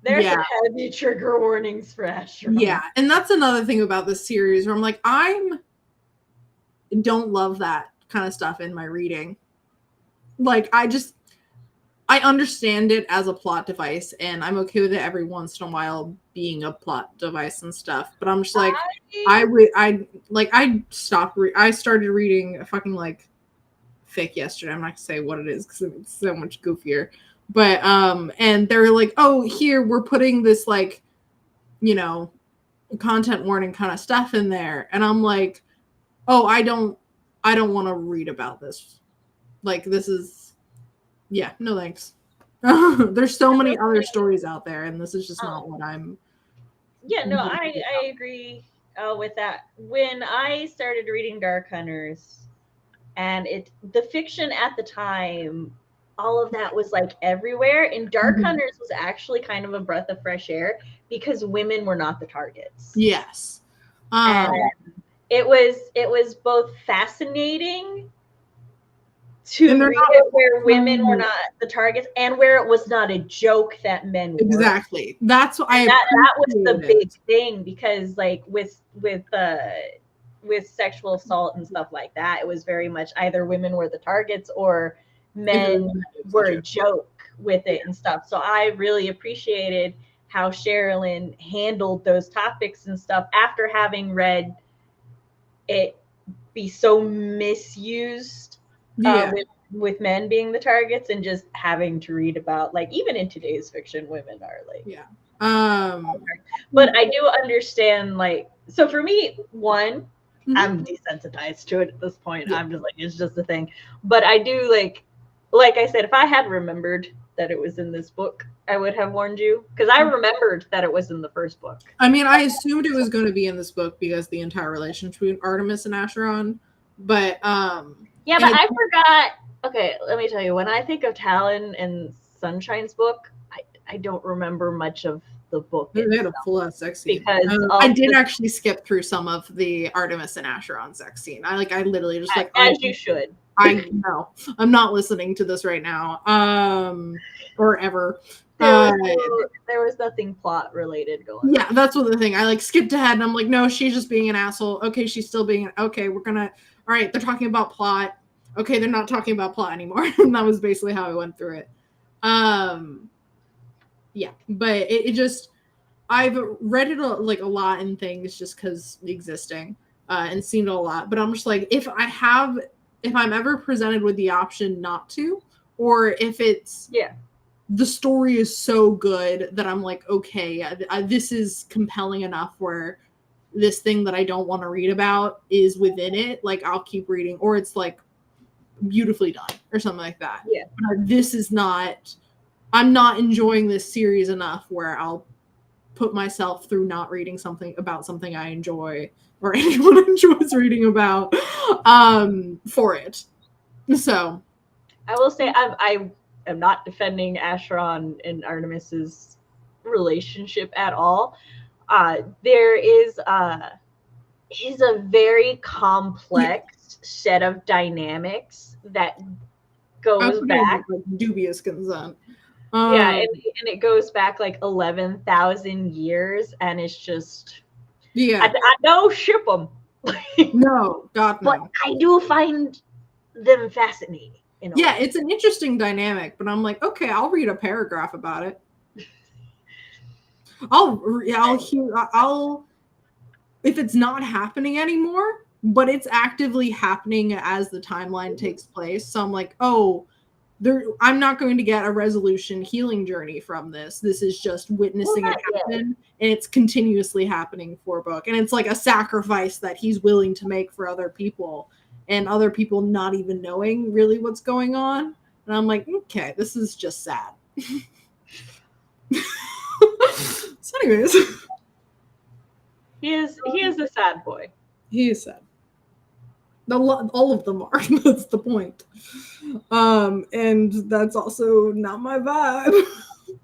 There's some heavy trigger warnings for Acheron. Yeah, and that's another thing about this series where I'm like, don't love that kind of stuff in my reading. Like, I understand it as a plot device, and I'm okay with it every once in a while being a plot device and stuff. But I'm just like, I started reading a fucking like fic yesterday. I'm not gonna say what it is because it's so much goofier. But and they're like, oh, here we're putting this like, you know, content warning kind of stuff in there, and I'm like, oh, I don't want to read about this. Like, this is, yeah, no thanks. There's so many other stories out there, and this is just not what I'm. Yeah, no, I agree. with that, when I started reading Dark Hunters, and the fiction at the time, all of that was like everywhere. And Dark Hunters was actually kind of a breath of fresh air because women were not the targets. Yes. And it was both fascinating to read it where women were not the targets, and where it was not a joke that men were. Exactly. That's what that was the big thing, because like with sexual assault and stuff like that, it was very much either women were the targets or men were a joke with it and stuff. So I really appreciated how Sherrilyn handled those topics and stuff after having read it be so misused with men being the targets, and just having to read about, like, even in today's fiction, women are like, but I do understand, like, so for me, one, I'm desensitized to it at this point. I'm just like, it's just a thing. But I do like I said, if I had remembered that it was in this book, I would have warned you, because I remembered that it was in the first book. I mean, I assumed it was going to be in this book because the entire relation between Artemis and Acheron, but yeah, but I forgot. Okay, let me tell you, when I think of Talon and Sunshine's book, I don't remember much of the book. They had a full sex scene. Because I did actually skip through some of the Artemis and Acheron sex scene. I literally just as you should. I know. I'm not listening to this right now. Or ever. There was nothing plot related going on. Yeah, that's what the thing. I skipped ahead and I'm like, no, she's just being an asshole. Okay, she's still being okay, all right, they're talking about plot. Okay, they're not talking about plot anymore. And that was basically how I went through it. Yeah, but it just, I've read it a lot in things just because existing and seen it a lot. But I'm just like, if I'm ever presented with the option not to, or if it's the story is so good that I'm like, okay, this is compelling enough where this thing that I don't want to read about is within it, like I'll keep reading, or it's like beautifully done or something like that. Yeah. This is not, I'm not enjoying this series enough where I'll put myself through not reading something about something I enjoy or anyone enjoys reading about for it. So I will say I am not defending Acheron and Artemis's relationship at all. There is a very complex set of dynamics that goes back, like dubious consent. And it goes back like 11,000 years, and it's just I don't ship them. No, God no. But I do find them fascinating. Yeah, it's an interesting dynamic, but I'm like, okay, I'll read a paragraph about it. I'll if it's not happening anymore, but it's actively happening as the timeline takes place. So I'm like, oh, I'm not going to get a resolution healing journey from this. This is just witnessing it happen, and it's continuously happening for a book. And it's like a sacrifice that he's willing to make for other people, and other people not even knowing really what's going on. And I'm like, okay, this is just sad. So anyways. He is a sad boy. He is sad. All of them are. That's the point. And that's also not my vibe.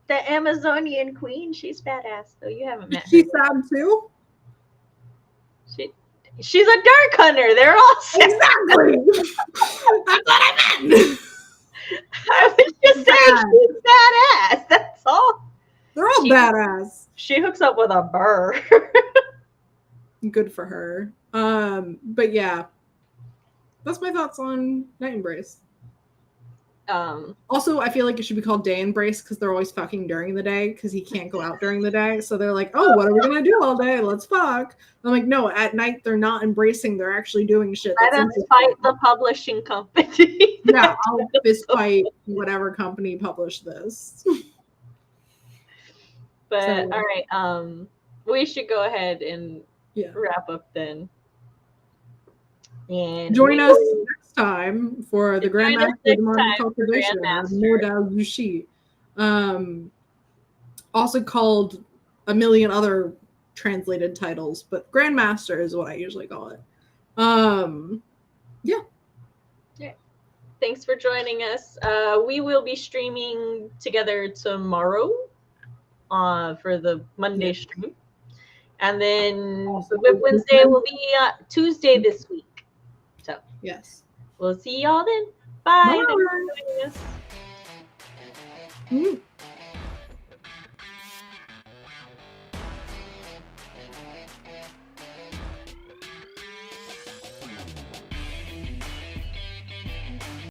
The Amazonian queen, she's badass, though. You haven't met her. She's sad too? She's a dark hunter. They're all sad. Exactly. That's what I meant. I was just saying she's badass. That's all. They're all badass. She hooks up with a burr. Good for her. But yeah. That's my thoughts on Night Embrace. Also, I feel like it should be called Day Embrace because they're always fucking during the day because he can't go out during the day. So they're like, oh, what are we going to do all day? Let's fuck. I'm like, no, at night they're not embracing. They're actually doing shit. Let us fight the publishing company. Yeah, I'll fist fight whatever company published this. But, all right, we should go ahead and wrap up then. And join us next time for the Grandmaster of Demonic Cultivation, Modal Yushi. Also called a million other translated titles, but Grandmaster is what I usually call it. Yeah. Thanks for joining us. We will be streaming together tomorrow for the Monday stream. And then Whip Wednesday will be Tuesday this week. So yes. We'll see y'all then. Bye. Bye. Thanks for joining us.